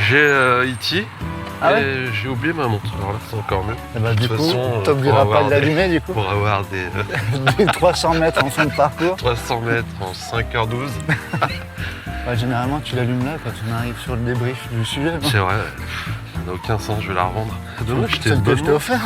J'ai E.T. Ah ouais et j'ai oublié ma montre. Alors là, c'est encore mieux. Et bah, De du toute coup, façon, t'oublieras pour pas avoir de l'allumer du coup. Pour avoir des Des 300 mètres en fin de parcours. 300 mètres en 5h12. Bah, généralement, tu l'allumes là quand on arrive sur le débrief du sujet. Non C'est vrai, ça n'a aucun sens, je vais la revendre. Dommage, j'étais Celle que je t'ai offert.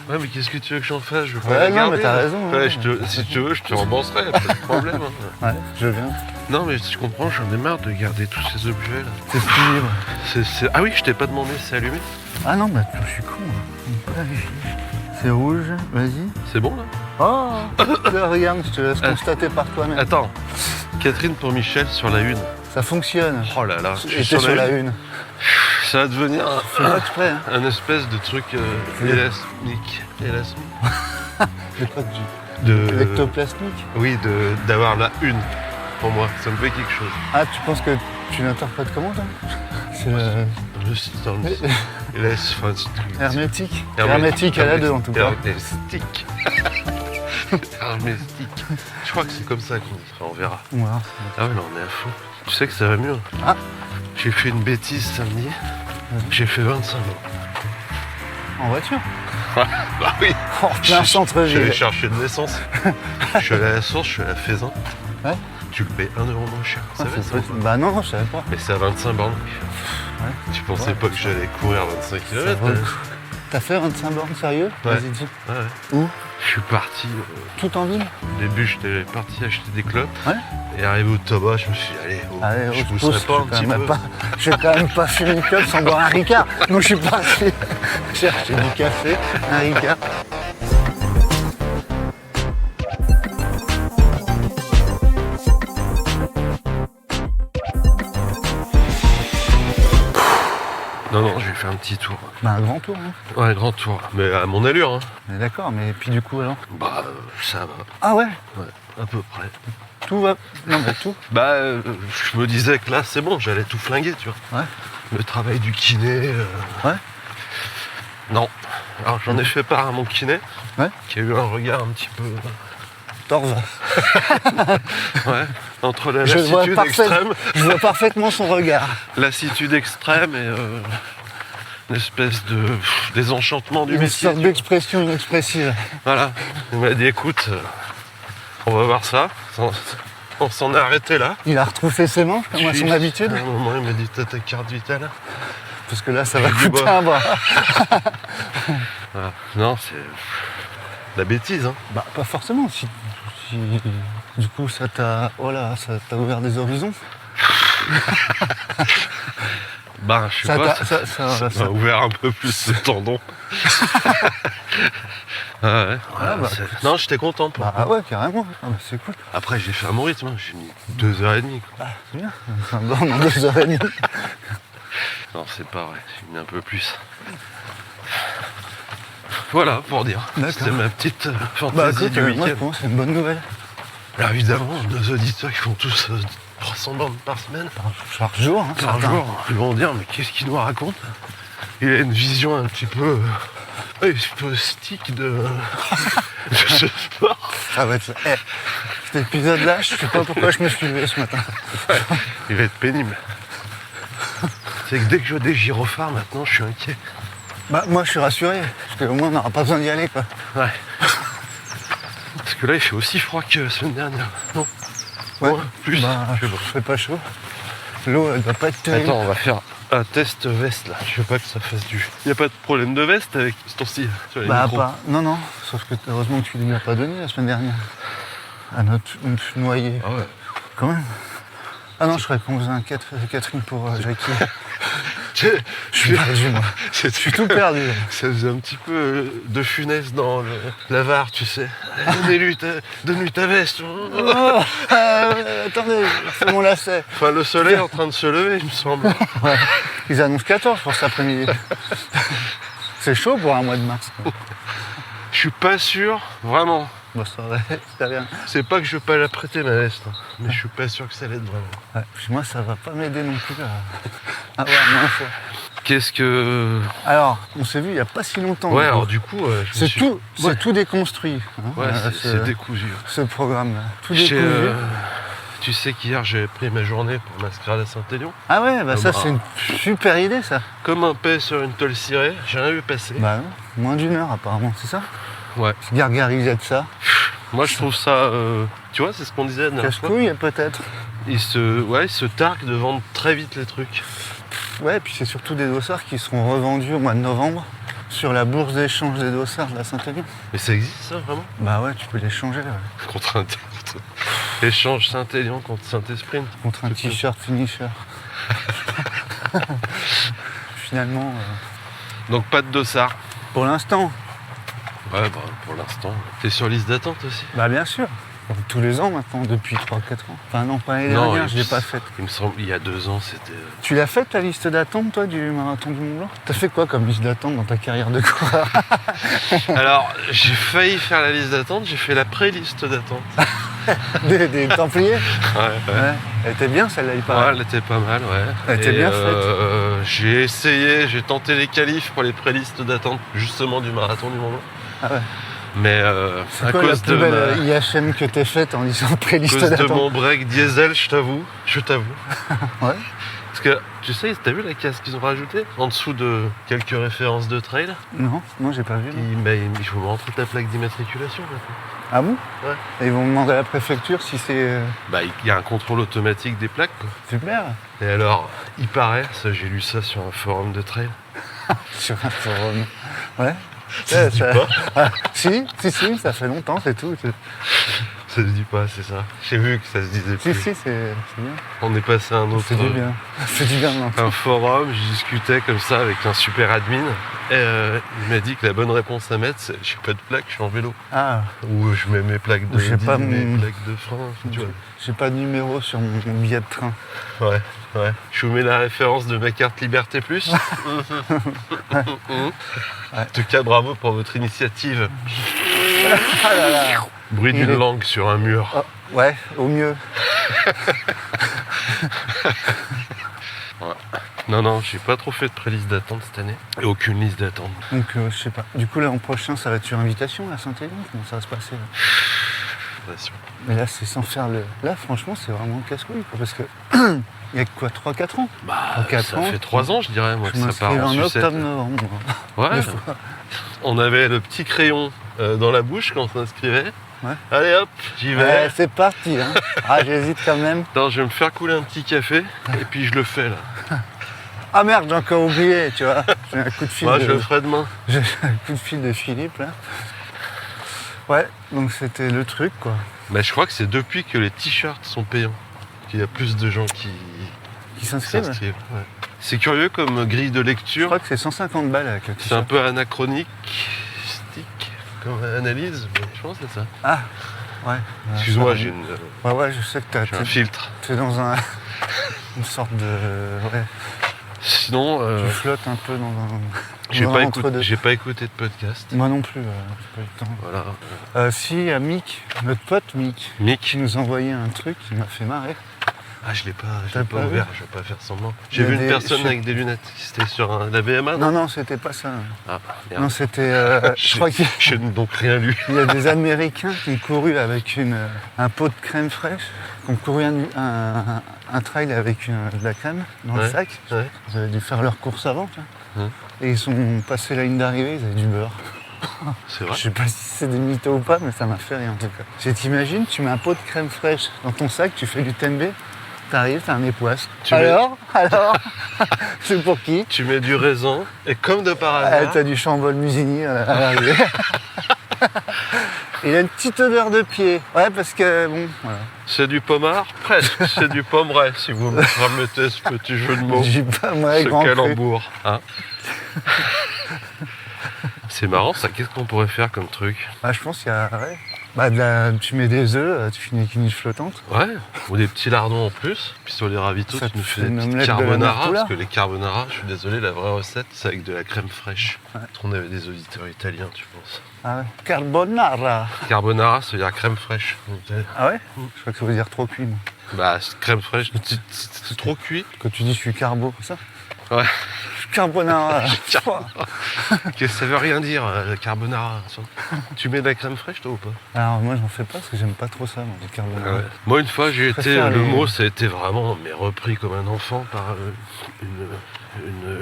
Ouais, mais qu'est-ce que tu veux que j'en fasse? Je veux pas Ouais, la non, garder. mais t'as raison, Ouais, hein. si tu veux, je te rembourserai, y'a pas de problème. Hein. Ouais, je viens. Non, mais tu comprends, j'en ai marre de garder tous ces objets là. C'est plus libre. Ah oui, je t'ai pas demandé si c'est allumé. Ah non, bah je suis con. Hein. C'est rouge, vas-y. C'est bon là? Oh là, regarde, je te laisse constater par toi-même. Attends, Catherine pour Michel sur la une. Ça fonctionne. Oh là là, Et t'es sur la une. Ça va devenir Fais pas exprès. Hein. un espèce de truc élasmique. C'est quoi De... Ectoplasmique. Oui, d'avoir la une. Pour moi, ça me fait quelque chose. Ah, tu penses que tu l'interprètes comment toi? C'est Je suis dans le... hermétique. Hermétique à la deux en tout cas. Hermétique. Hermétique. Je crois que c'est comme ça qu'on dit. Enfin, on verra. On verra. Ah ouais, là on est à fond. Tu sais que ça va mieux. Ah. J'ai fait une bêtise samedi. J'ai fait 25 ans. En voiture? Bah oui. En plein centre-ville. J'allais chercher de l'essence. Je suis allé à la source, je suis allé à Faisin. Ouais. Tu le payes 1 euro moins cher. Ah, Ça va, ça? bah non, je savais pas. Mais c'est à 25 bornes. Ouais. Tu pensais Ouais, pas que j'allais courir 25 Ça km? vaut le coup. T'as fait 25 bornes sérieux? Ouais. Vas-y, dis. Ouais. Où? Je suis parti. Tout en ville? Au début, j'étais parti acheter des clopes. Ouais. Et arrivé au tabac, je me suis dit, allez, Allez, je on se pousserai pousse. pas un petit peu. Je vais quand même pas fumer une clope sans boire un Ricard. Donc je suis parti chercher du café, un Ricard. Non, je vais faire un petit tour. Bah un grand tour, hein. Ouais, grand tour. Mais à mon allure, hein. On est d'accord, mais puis du coup alors? Bah, ça va. Ah ouais? Ouais, à peu près. Tout va? Non mais tout? Bah, je me disais que là, c'est bon, j'allais tout flinguer, tu vois. Ouais. Le travail du kiné. Ouais. Non. Alors, j'en ai fait part à mon kiné. Ouais. Qui a eu un regard un petit peu. Torse. Ouais. Entre la Je vois lassitude extrême. Je vois parfaitement son regard. Lassitude extrême et une espèce de désenchantement du Une métier. sorte d'expression inexpressive. Voilà. Il m'a dit écoute, on va voir ça. On s'en est arrêté là. Il a retroussé ses manches comme à son habitude. À un moment, il m'a dit t'as ta carte vitale. Parce que là, ça va J'ai dit, coûter bah. un bras. Voilà. Non, c'est la bêtise. Hein. Bah, pas forcément. Si du coup, ça t'a ouvert des horizons. Bah, je sais Ça pas. t'a- Ça ça- m'a ouvert un peu plus le tendon. Ah ouais. Ah, bah, Non, j'étais content. Pour Bah ouais, carrément. Ah, bah, c'est cool. Après, j'ai fait à mon rythme. Hein. J'ai mis 2h30. Quoi. Ah, c'est bien. Un borne en 2h30. Non, c'est pas vrai. J'ai mis un peu plus. Voilà, pour dire. D'accord. C'était ma petite Bah fantaisie écoute, du moi week-end. je pense que c'est une bonne nouvelle. Alors évidemment, nos auditeurs, ils font tous 300 bornes par semaine. Par jour, hein, Par certains. jour. Ils vont dire, mais qu'est-ce qu'il nous raconte? Il a une vision un petit peu... stick de ce sport. Ah ouais, cet épisode-là, je sais pas pourquoi je me suis levé ce matin. Il va être pénible. C'est que dès que je vois des gyrophares, maintenant, je suis inquiet. Bah moi je suis rassuré, parce qu'au moins on n'aura pas besoin d'y aller quoi. Ouais. Parce que là, il fait aussi froid que la semaine dernière. Non. Ouais. Moins, plus. Bah, Je sais pas. c'est pas chaud. L'eau elle doit pas être terrible. Attends, on va faire un test veste là. Je veux pas que ça fasse du... Il n'y a pas de problème de veste avec ton style sur les Bah micros. pas. Non, sauf que heureusement que tu ne lui as pas donné la semaine dernière. À notre noyer. Ah ouais. Quand même. Ah non, je croyais qu'on faisait un Catherine pour Jackie. Je suis perdu moi. Je suis tout perdu. Ça faisait un petit peu de funeste dans la VAR, tu sais. Donne-lui ta veste. Oh, attendez, c'est mon lacet. Enfin, le soleil est en train de se lever, il me semble. Ouais. Ils annoncent 14 pour cet après-midi. C'est chaud pour un mois de mars. Quoi. Je suis pas sûr, vraiment. Bon, ça va, c'est rien. C'est pas que je veux pas la prêter ma veste, hein, mais je suis pas sûr que ça l'aide vraiment. Ouais, puis moi, ça va pas m'aider non plus à avoir moins fois. Qu'est-ce que... Alors, on s'est vu il y a pas si longtemps. Ouais, du coup. alors du coup, je me suis... C'est tout déconstruit. Hein, Ouais, c'est décousu. ce programme-là. Tout Chez, décousu. Tu sais qu'hier j'ai pris ma journée pour mascarade à Saint-Élion. Ah ouais, bah ça bah. c'est une super idée ça. Comme un paix sur une tôle cirée, j'ai rien vu passer. Bah non, moins d'une heure apparemment, c'est ça? Ouais. Se gargariser de ça. Moi je trouve ça, tu vois, c'est ce qu'on disait la dernière fois. Casse-couille peut-être. Ils se targuent de vendre très vite les trucs. Ouais, et puis c'est surtout des dossards qui seront revendus au mois de novembre sur la bourse d'échange des dossards de la Saint-Élion. Mais ça existe ça vraiment? Bah ouais, tu peux les changer ouais. Contre échange Saint-Élion contre Saint-Esprit. Contre un t-shirt finisher. Finalement, Donc pas de dossard. pour l'instant, Ouais, bah pour l'instant. T'es sur liste d'attente aussi? bah bien sûr. Tous les ans maintenant, depuis 3-4 ans. Enfin non, pas l'année Non, dernière, il- je l'ai pas faite. Il me semble, il y a 2 ans, c'était... Tu l'as faite la liste d'attente toi du marathon du Mont Blanc? T'as fait quoi comme liste d'attente dans ta carrière de coureur? Alors, j'ai failli faire la liste d'attente, j'ai fait la pré-liste d'attente. des Templiers? Ouais. Ouais. Elle était bien celle-là, il Ouais, paraît. elle était pas mal, ouais. Elle était bien J'ai essayé, j'ai tenté les qualifs pour les pré-listes d'attente, justement du marathon du Mont Blanc. Ah ouais. Mais C'est à quoi la cause plus de belle IHM que t'aies faite en lisant pré-liste cause de d'attente? mon break diesel, je t'avoue. Ouais. Parce que, tu sais, t'as vu la casse qu'ils ont rajoutée en dessous de quelques références de trail? Non, j'ai pas vu. Non. Il faut me rentrer ta plaque d'immatriculation maintenant. Ah bon? Ouais. Et ils vont demander à la préfecture si c'est Bah, il y a un contrôle automatique des plaques, quoi. super. Et alors, il paraît, ça j'ai lu ça sur un forum de trail. Sur un forum. Ouais. Ça se dit pas? Ah, si, ça fait longtemps, c'est tout. Ça se dit pas, c'est ça. J'ai vu que ça se disait Si, plus. c'est bien. On est passé à un autre... Ça fait du bien. Ça fait du bien, non? Un forum, je discutais comme ça avec un super admin. Et il m'a dit que la bonne réponse à mettre, c'est j'ai pas de plaque, je suis en vélo. Ah, Ou je mets mes plaques de J'ai pas mes mon- plaques de frein, tu j'ai pas de numéro sur mon billet de train. vois. Ouais. Je vous mets la référence de ma carte Liberté Plus. En tout cas, bravo pour votre initiative. Ah là là. Bruit Il d'une est- langue sur un mur. Oh, ouais, au mieux. Non, j'ai pas trop fait de pré-liste d'attente cette année. Et aucune liste d'attente. Donc, je sais pas. Du coup, l'an prochain, ça va être sur invitation à Saint-Élion? Comment ça va se passer là? Impression. Mais là, c'est sans faire le. Là, franchement, c'est vraiment casse-couille, quoi, parce que. Il y a que quoi, 3-4 ans? Bah, En 4 ça ans, fait 3 ans, je dirais, moi, Je que ça part m'inscrivais en en sucette. octobre-novembre. Ouais, Des fois. on avait le petit crayon dans la bouche quand on s'inscrivait. Ouais. Allez hop, j'y vais. Ouais, c'est parti, hein. Ah, j'hésite quand même. Attends, je vais me faire couler un petit café et puis je le fais là. Ah merde, j'ai encore oublié, tu vois. J'ai un coup de fil Moi, de... je le ferai demain. J'ai un coup de fil de Philippe, là. Ouais, donc c'était le truc, quoi. Mais je crois que c'est depuis que les t-shirts sont payants qu'il y a plus de gens qui Qui s'inscrivent. s'inscrivent. Ouais. C'est curieux comme grille de Je lecture. crois que c'est 150 balles avec le C'est un t-shirt. peu anachronique comme analyse, mais je pense que c'est ça. Ah, ouais. Excuse-moi, j'ai Ouais, je sais que j'ai un filtre. t'es dans une sorte de... Ouais, Sinon, tu flottes un peu dans un... j'ai dans pas, un entre-deux. j'ai pas écouté de podcast. Moi non plus, j'ai pas eu le temps. Voilà. Si, il y a Mick, notre pote Mick, qui Mick. nous a envoyé un truc qui m'a fait marrer. Ah, je l'ai pas T'as pas ouvert, je vais pas faire semblant. Il J'ai y a vu une des- personne je- avec des lunettes. C'était sur la VMA, non? Non, c'était pas ça. Ah, merde. Non, c'était... je crois qu'il Je n'ai donc rien lu. y a des Américains qui ont couru avec un pot de crème fraîche, qui ont couru un trail avec de la crème dans le Ouais, sac. ouais. Ils avaient dû faire leur course avant, tu vois. Hum. Et ils sont passés la ligne d'arrivée, ils avaient du beurre. C'est vrai. Je sais pas si c'est des mythos ou pas, mais ça m'a fait rire en tout cas. T'imagines, tu mets un pot de crème fraîche dans ton sac, tu fais du tembe, t'arrives, t'as un époisse. Tu mets- Alors C'est pour qui? Tu mets du raisin et comme de par Ah, hasard, t'as du Chambol Musigny à l'arrivée. Il a une petite odeur de pied. Ouais, parce que bon, voilà. c'est du pommard, presque. C'est du pommeret, si vous me permettez ce petit jeu de mots. J'ai pas moi Ce grand cru. calembour. Hein. C'est marrant ça, qu'est-ce qu'on pourrait faire comme truc? Bah, je pense qu'il y a. Ouais. Bah, tu mets des œufs, tu finis avec une niche flottante. Ouais, ou des petits lardons en plus. Puis sur les ravitaux, Ça tu nous te fais fait des une petites omelette de la carbonara. martoula. Parce que les carbonara, je suis désolé, la vraie recette, c'est avec de la crème fraîche. On avait des auditeurs italiens, tu penses. Ah ouais. Carbonara. Carbonara, ça veut dire crème fraîche. Ah ouais Je crois que ça veut dire trop cuit. moi. Bah, crème fraîche, c'est trop cuit. Quand tu dis je suis carbo, c'est ça? Ouais. Carbonara. Qu'est-ce que ça veut rien dire, le carbonara. Tu mets de la crème fraîche, toi, ou pas? Alors moi, j'en fais pas parce que j'aime pas trop ça, moi, le carbonara. Ouais. Moi, une fois, j'ai été. préfère Le les- mot, ça a été vraiment mais repris comme un enfant par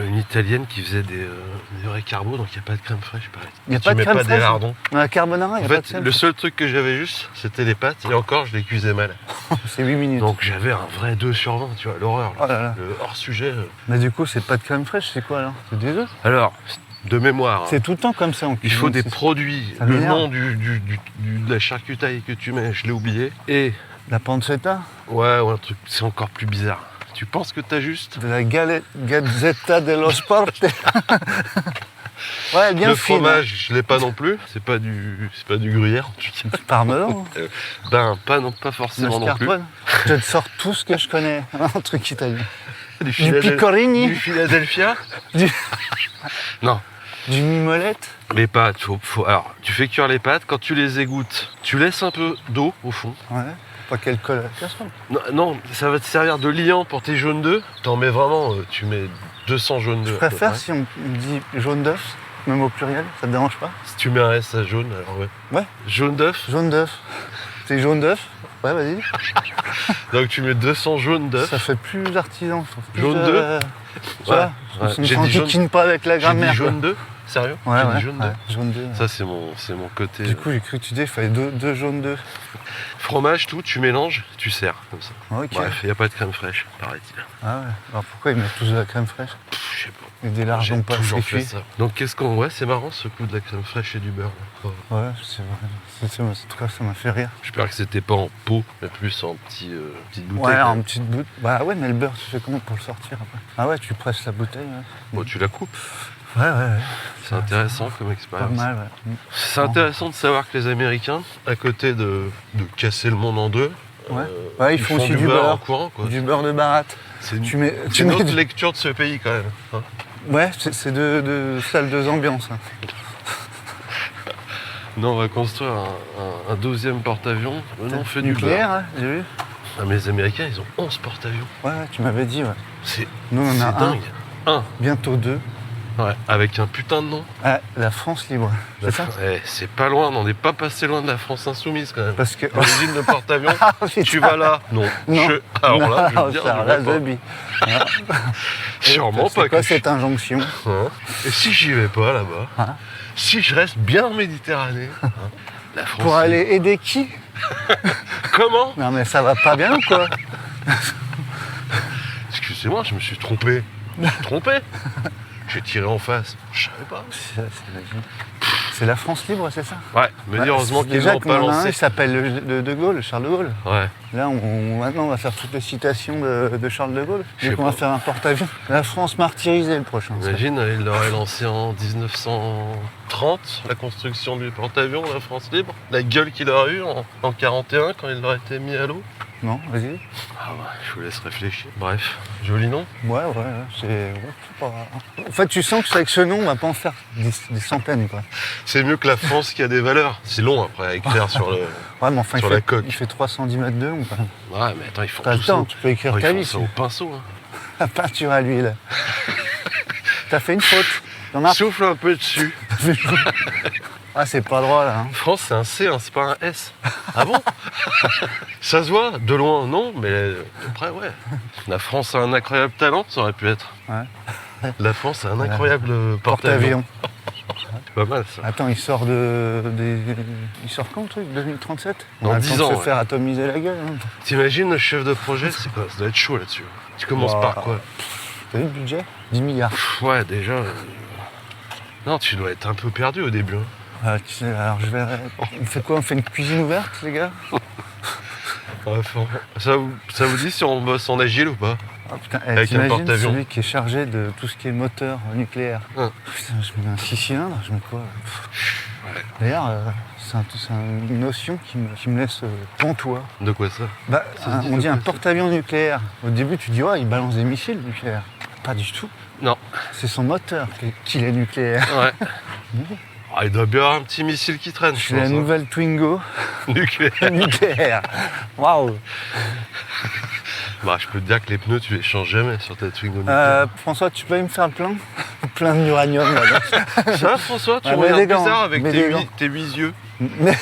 une Italienne qui faisait des vrais carbos, donc il n'y a pas de crème fraîche, pareil. Il y a Tu pas de mets crème pas des fraîche lardons. Dans la carbonara, il En n'y a pas fait, de sel. le seul truc que j'avais juste, c'était les pâtes. Et encore, je les cuisais mal. C'est 8 minutes. Donc j'avais un vrai 2 sur 20, tu vois, l'horreur. Oh là là. Le hors-sujet. Mais du coup, c'est pas de crème fraîche, c'est quoi alors? C'est des œufs. Alors, de mémoire, C'est tout le temps comme ça en il cuisine. faut des c'est- produits. ça Le m'énerve. nom de la charcutaille que tu mets, je l'ai oublié. Et, La pancetta, ouais, un truc, c'est encore plus bizarre. Tu penses que t'as juste de la Gazzetta dello Sport. Ouais, bien le fine. fromage, je l'ai pas non plus. C'est pas du gruyère en tout cas. Parmesan, Ben, pas forcément non plus. mascarpone. Je te sors tout ce que je connais. Un truc italien. Du picorini. Du Philadelphia. Du, Non. du mimolette. Les pâtes, alors, tu fais cuire les pâtes, quand tu les égouttes, tu laisses un peu d'eau au fond. Ouais. Pas qu'elle colle à la casserole. Non, ça va te servir de liant pour tes jaunes d'œufs. T'en mets vraiment, tu mets 200 jaunes d'œufs. Je à peu préfère près. si on me dit jaune d'œuf, même au pluriel, ça te dérange pas? Si tu mets un S à jaune, alors ouais. Ouais. Jaune d'œuf, Jaune d'œuf. C'est jaune d'œuf? Ouais, vas-y. donc tu mets 200 jaunes d'œuf. Ça fait plus artisan, je trouve. Plus, Jaune d'œuf? Tu vois, ouais. on J'ai dit s'enquiquine pas avec la J'ai dit grammaire. quoi. jaune d'œuf. Sérieux? Ouais, J'ai ouais, dit jaune ouais, d'œuf. jaune d'œuf. Ça, c'est mon côté. Du coup, j'ai cru que tu disais qu'il fallait deux jaunes d'œufs. Fromage, tout, tu mélanges, tu sers comme ça. Ok. Bref, il n'y a pas de crème fraîche, paraît-il. Ah ouais. Alors pourquoi ils mettent tous de la crème fraîche Je sais pas. et des lardons J'ai pas toujours fait cuits? ça. Donc qu'est-ce qu'on... Ouais, c'est marrant ce coup de la crème fraîche et du beurre. là. Oh. Ouais, c'est vrai. En tout cas, ça m'a fait rire. J'espère que c'était pas en pot, mais plus en petite bouteille. Ouais, quoi. en petite bouteille. Bah ouais, mais le beurre, tu fais comment pour le sortir après? Ah ouais, tu presses la bouteille. Ouais, Bon, tu la coupes. ouais. ouais. C'est intéressant comme Pas expérience. mal, ouais. C'est intéressant de savoir que les Américains, à côté de casser le monde en deux, Ouais. Ouais, ils font aussi du en beurre. courant. Quoi. Du beurre de baratte. C'est une, Tu mets, c'est tu une mets autre du- lecture de ce pays quand même. hein. Ouais, c'est de salle de ambiance. Hein. Non, on va construire un 12e porte-avions. On fait du Nucléaire, beurre. hein, j'ai vu. Ah, mais les Américains, ils ont 11 porte-avions. Ouais, tu m'avais dit, ouais. C'est Nous, on en a un, dingue. Un. bientôt deux. Ouais, avec un putain de nom. Ah, la France libre. C'est ça? C'est pas loin, on n'en est pas passé loin de la France insoumise quand même. Parce que. L'origine de porte-avions, Ah, putain. tu vas là. Non. Non. Alors là, je Non, veux dire, ça, je là, vais pas. The Bee. Sûrement C'est pas quoi que cette injonction? Hein. Et si j'y vais pas là-bas, Hein si je reste bien en Méditerranée, hein, la France. Pour aller aider qui? Comment? Non, mais ça va pas bien ou quoi? Excusez-moi, je me suis trompé. Je me suis trompé. J'ai tiré en face. Je savais pas. C'est la France libre, c'est ça? Ouais, mais heureusement qu'ils déjà l'ont qu'on pas en a un, lancé. il s'appelle de Gaulle, Charles de Gaulle. Ouais. Là, maintenant, on va faire toutes les citations de Charles de Gaulle. Je sais Donc, on va pas. faire un porte-avions. La France martyrisée, le prochain. ça. Imagine, il l'aurait lancé en 1930, la construction du porte-avions, la France libre. La gueule qu'il aurait eue en 41 quand il aurait été mis à l'eau. Non, vas-y. Ah ouais, je vous laisse réfléchir. Bref, joli nom. Ouais, c'est pas... En fait, tu sens que avec ce nom, on va pas en faire des centaines, quoi. C'est mieux que la France qui a des valeurs. C'est long après à écrire sur le. Ouais, mais enfin, Sur la coque. il fait 310 mètres de long, quoi. Ouais, mais attends, ils font T'as le tout temps, ça. tu peux écrire Oh, ils ta font vie. ça au pinceau. Hein. La peinture à l'huile. T'as fait une faute. T'en as Souffle un peu dessus. Ah, c'est pas droit, là. Hein. France, c'est un C, hein, c'est pas un S. Ah bon? Ça se voit, de loin, non, mais de près, ouais. La France a un incroyable talent, ça aurait pu être. Ouais. La France a un incroyable porte-avions. Porte-avions. C'est pas mal, ça. Attends, il sort Il sort quand, le truc? 2037? Dans On a 10 le temps de ans, se ouais. faire atomiser la gueule. Hein. T'imagines le chef de projet, c'est quoi? Ça doit être chaud là-dessus. Tu commences Wow. par quoi? T'as vu le budget? 10 milliards. Ouais, déjà. Non, tu dois être un peu perdu au début. Hein. Ah, tu sais, alors je vais... On fait quoi? On fait une cuisine ouverte, les gars? Bref, ça vous dit si on bosse en agile ou pas? Ah, putain, Avec un t'imagines porte-avions. celui qui est chargé de tout ce qui est moteur nucléaire. Hein. Putain, je mets un 6 cylindres, je mets quoi? Ouais. D'ailleurs, c'est une notion qui me laisse pantois. De quoi ça? Bah, Ça se dit on de dit un quoi, ça? porte-avions nucléaire. Au début, tu dis, ouais, il balance des missiles nucléaires. Pas du tout. Non. C'est son moteur qui est nucléaire. Ouais. Ah, il doit bien avoir un petit missile qui traîne, je C'est la pense. nouvelle Twingo Nucléaire. nucléaire. Waouh! Bah, je peux te dire que les pneus, tu les changes jamais sur ta Twingo. François, tu peux me faire plein plein d'uranium là. Ça, François, tu Ah, me mets des regardes gants, bizarre avec mets des gants. tes 8 yeux. Mais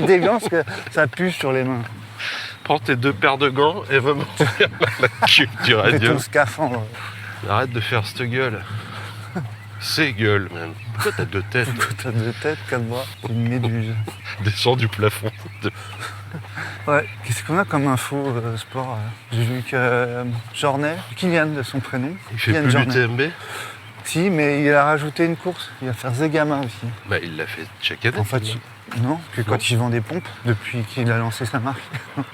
des gants parce que ça pue sur les mains. Prends tes 2 paires de gants et va m'ouvrir la queue du Fais radio. ton scaphandre. Arrête de faire cette gueule. C'est gueule, même. Pourquoi t'as 2 têtes? T'as 2 têtes, 4 bras, une méduse. Descends du plafond. Ouais, qu'est-ce qu'on a comme info sport J'ai vu que Jornet, Kylian de son prénom. Il fait Kylian plus Jornet. l'UTMB. Si, mais il a rajouté une course. Il va faire Zegama aussi. Bah, il l'a fait chaque année. En fait, non, que Non. quand il vend des pompes, depuis qu'il a lancé sa marque.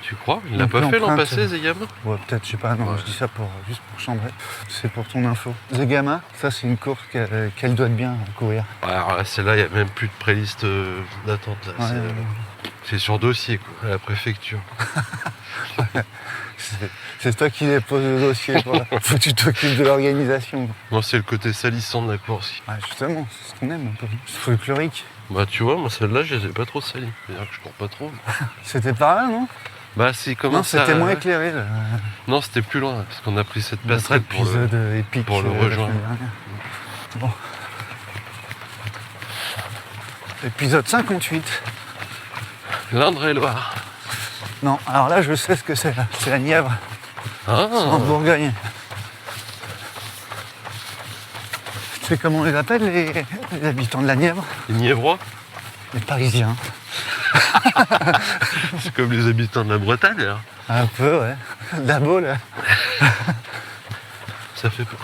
Tu crois? Il l'a Donc, pas fait l'an l'empreinte, passé, Zegama? Ouais, peut-être, je sais pas, non, Ouais. je dis ça juste pour chambrer. C'est pour ton info. Zegama, ça c'est une course qu'elle doit bien courir. Ouais, alors là, celle-là, il n'y a même plus de préliste d'attente. Là. Ouais, C'est sur dossier, quoi, à la préfecture. c'est toi qui déposes le dossier. Quoi. Faut que tu t'occupes de l'organisation. Moi, c'est le côté salissant de la course. Ouais, justement, c'est ce qu'on aime un peu. C'est folklorique. Bah, tu vois, moi, celle-là, je les ai pas trop salis. C'est-à-dire que je cours pas trop. C'était par là, non? Bah, c'est comment Non, ça... c'était moins éclairé. Là. Non, c'était plus loin, parce qu'on a pris cette Notre passerelle pour le... épisode épique pour le la rejoindre. semaine dernière. Bon. Épisode 58. l'Indre-et-Loire. Non, alors là, je sais ce que c'est. Là. C'est la Nièvre, Ah, en Bourgogne. Tu sais comment on les appelle, les habitants de la Nièvre? les Niévrois, Les Parisiens. c'est comme les habitants de la Bretagne, alors. Un peu, ouais. Dabo, là. Ça fait peur.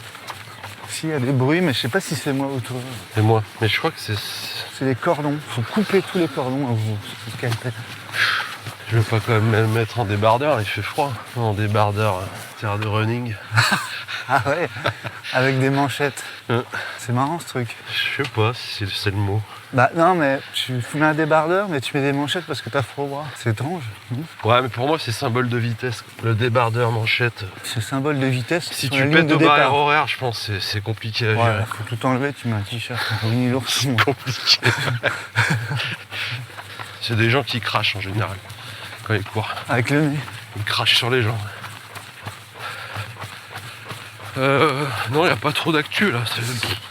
Si, il y a des bruits, mais je sais pas si c'est moi ou toi. Et moi, mais je crois que c'est... C'est les cordons. Faut couper tous les cordons à vous. Je veux pas quand même me mettre en débardeur, il fait froid. En débardeur, terre de running. Ah ouais, avec des manchettes. Hein. C'est marrant ce truc. Je sais pas si c'est le mot. Bah non, mais tu mets un débardeur, mais tu mets des manchettes parce que t'as froid au bras. C'est étrange. non Ouais, mais pour moi, c'est symbole de vitesse. Le débardeur manchette. C'est symbole de vitesse. Si sur tu la ligne pètes de au barrière départ. horaire, je pense que c'est compliqué à Ouais, gérer. faut tout enlever, tu mets un t-shirt, un Winnie l'ourson. Compliqué. C'est des gens qui crachent en général quand ils courent. Avec le nez. Ils crachent sur les gens. Non, il n'y a pas trop d'actu là.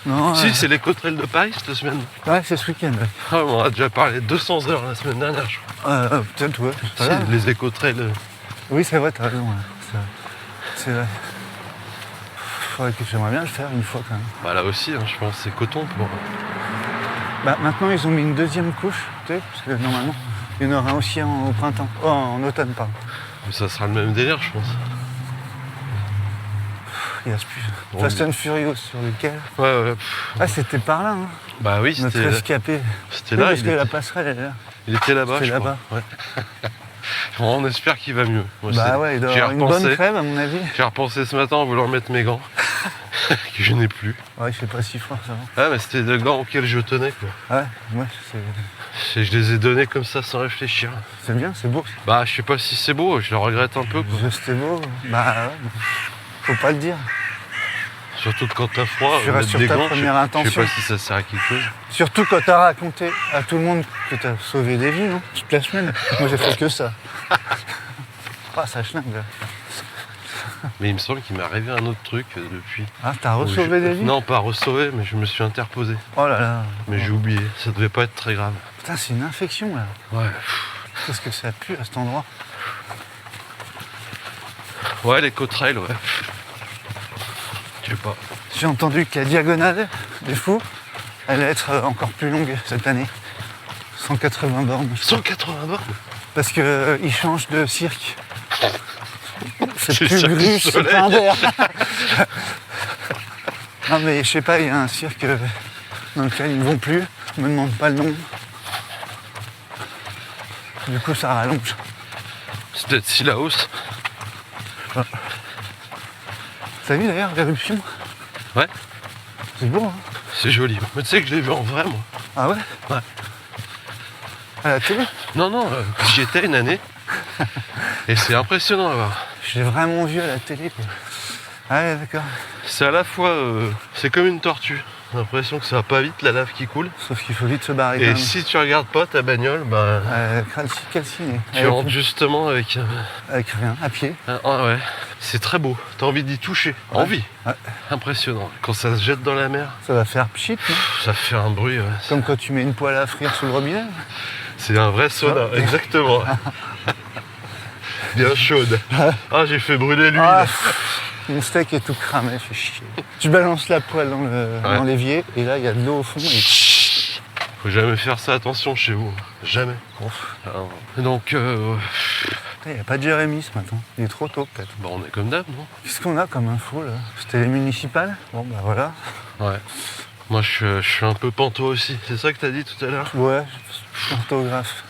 Non, Si, c'est les Cotterelles de Paris cette semaine. ouais, c'est ce week-end. Ouais. Ah, on a déjà parlé 200 heures la semaine dernière, je crois. Peut-être, ouais. C'est pas Si, grave. les écotrelles. Oui, c'est vrai, t'as raison. Ouais. C'est vrai. Faudrait que j'aimerais bien le faire une fois quand même. Bah là aussi, hein, je pense, c'est coton pour. Bah, maintenant, ils ont mis une deuxième couche, tu sais, parce que normalement, il y en aura aussi au printemps. Oh, en automne, pardon. Mais ça sera le même délire, je pense. Il reste plus. Bon, Fast and Furious sur lequel. Ouais, ouais. Ah, c'était par là, hein. Bah oui, Notre c'était escapé. c'était Oui, là. parce Il que la était, passerelle, elle est là. il était là-bas, C'était je crois. Ouais. Bon, on espère qu'il va mieux. Moi, Bah ouais, il doit y J'y ai avoir une bonne repensé. crève, à mon avis. J'ai repensé ce matin en voulant mettre mes gants, que je n'ai plus. Ouais, il fait pas si froid, ça va. Ah, mais c'était des gants auxquels je tenais, quoi. Ouais, Et je les ai donnés comme ça sans réfléchir. c'est bien, c'est beau. Bah, je sais pas si c'est beau, je le regrette un peu, quoi. C'était beau. Bah ouais, faut pas le dire. Surtout que quand t'as froid, Tu restes mettre sur des ta gants, je première sais intention. pas si ça sert à quelque chose. Surtout quand t'as raconté à tout le monde que t'as sauvé des vies, non? Toute la semaine. Moi, j'ai fait que ça. Ah, ça schlingue, là. Mais il me semble qu'il m'est arrivé un autre truc depuis. Ah, t'as ressauvé des vies? Non, pas ressauvé, mais je me suis interposé. Oh là là. Mais j'ai oublié, ça devait pas être très grave. Putain, c'est une infection, là. Ouais. Qu'est-ce que ça pue à cet endroit? Ouais, les Cotterelles, ouais. Je sais pas. J'ai entendu que la diagonale des fous allait être encore plus longue cette année. 180 bornes. 180 bornes. Parce qu'ils changent de cirque. C'est C'est le plus cirque du gru, c'est soleil. plein d'air. Non mais je sais pas, il y a un cirque dans lequel ils ne vont plus. Je me demande pas le nom. Du coup ça rallonge. C'est peut-être Sillaos. T'as vu d'ailleurs l'éruption? Ouais, C'est beau, hein? c'est joli. Mais tu sais que je l'ai vu en vrai, moi. Ah ouais? Ouais. À la télé? Non, non, j'y étais une année. Et c'est impressionnant à voir. Je l'ai vraiment vu à la télé, quoi. Ah ouais, d'accord. C'est à la fois. C'est comme une tortue. J'ai l'impression que ça va pas vite, la lave qui coule. Sauf qu'il faut vite se barrer quand Et même. si tu regardes pas ta bagnole, bah. Calciné. Tu rentres justement avec. Avec rien, à pied. Ouais, C'est très beau, t'as envie d'y toucher. Ouais. Envie. Ouais. Impressionnant. Quand ça se jette dans la mer, Ça va faire pchit, non? ça fait un bruit. Ouais. Comme quand tu mets une poêle à frire sous le robinet. C'est un vrai sauna, Ouais. exactement. Bien chaude. Ah, j'ai fait brûler l'huile. Ah, mon steak est tout cramé, fait chier. Tu balances la poêle dans l'évier et là il y a de l'eau au fond. Et... Faut jamais faire ça, attention chez vous. Jamais. Ouf. Alors, donc, Il n'y a pas de Jérémy ce matin. Il est trop tôt peut-être. bah, on est comme d'hab, non? Qu'est-ce qu'on a comme info là? C'était les municipales? Bon bah voilà. Ouais. Moi, je suis un peu panto aussi. C'est ça que t'as dit tout à l'heure? Ouais, orthographe.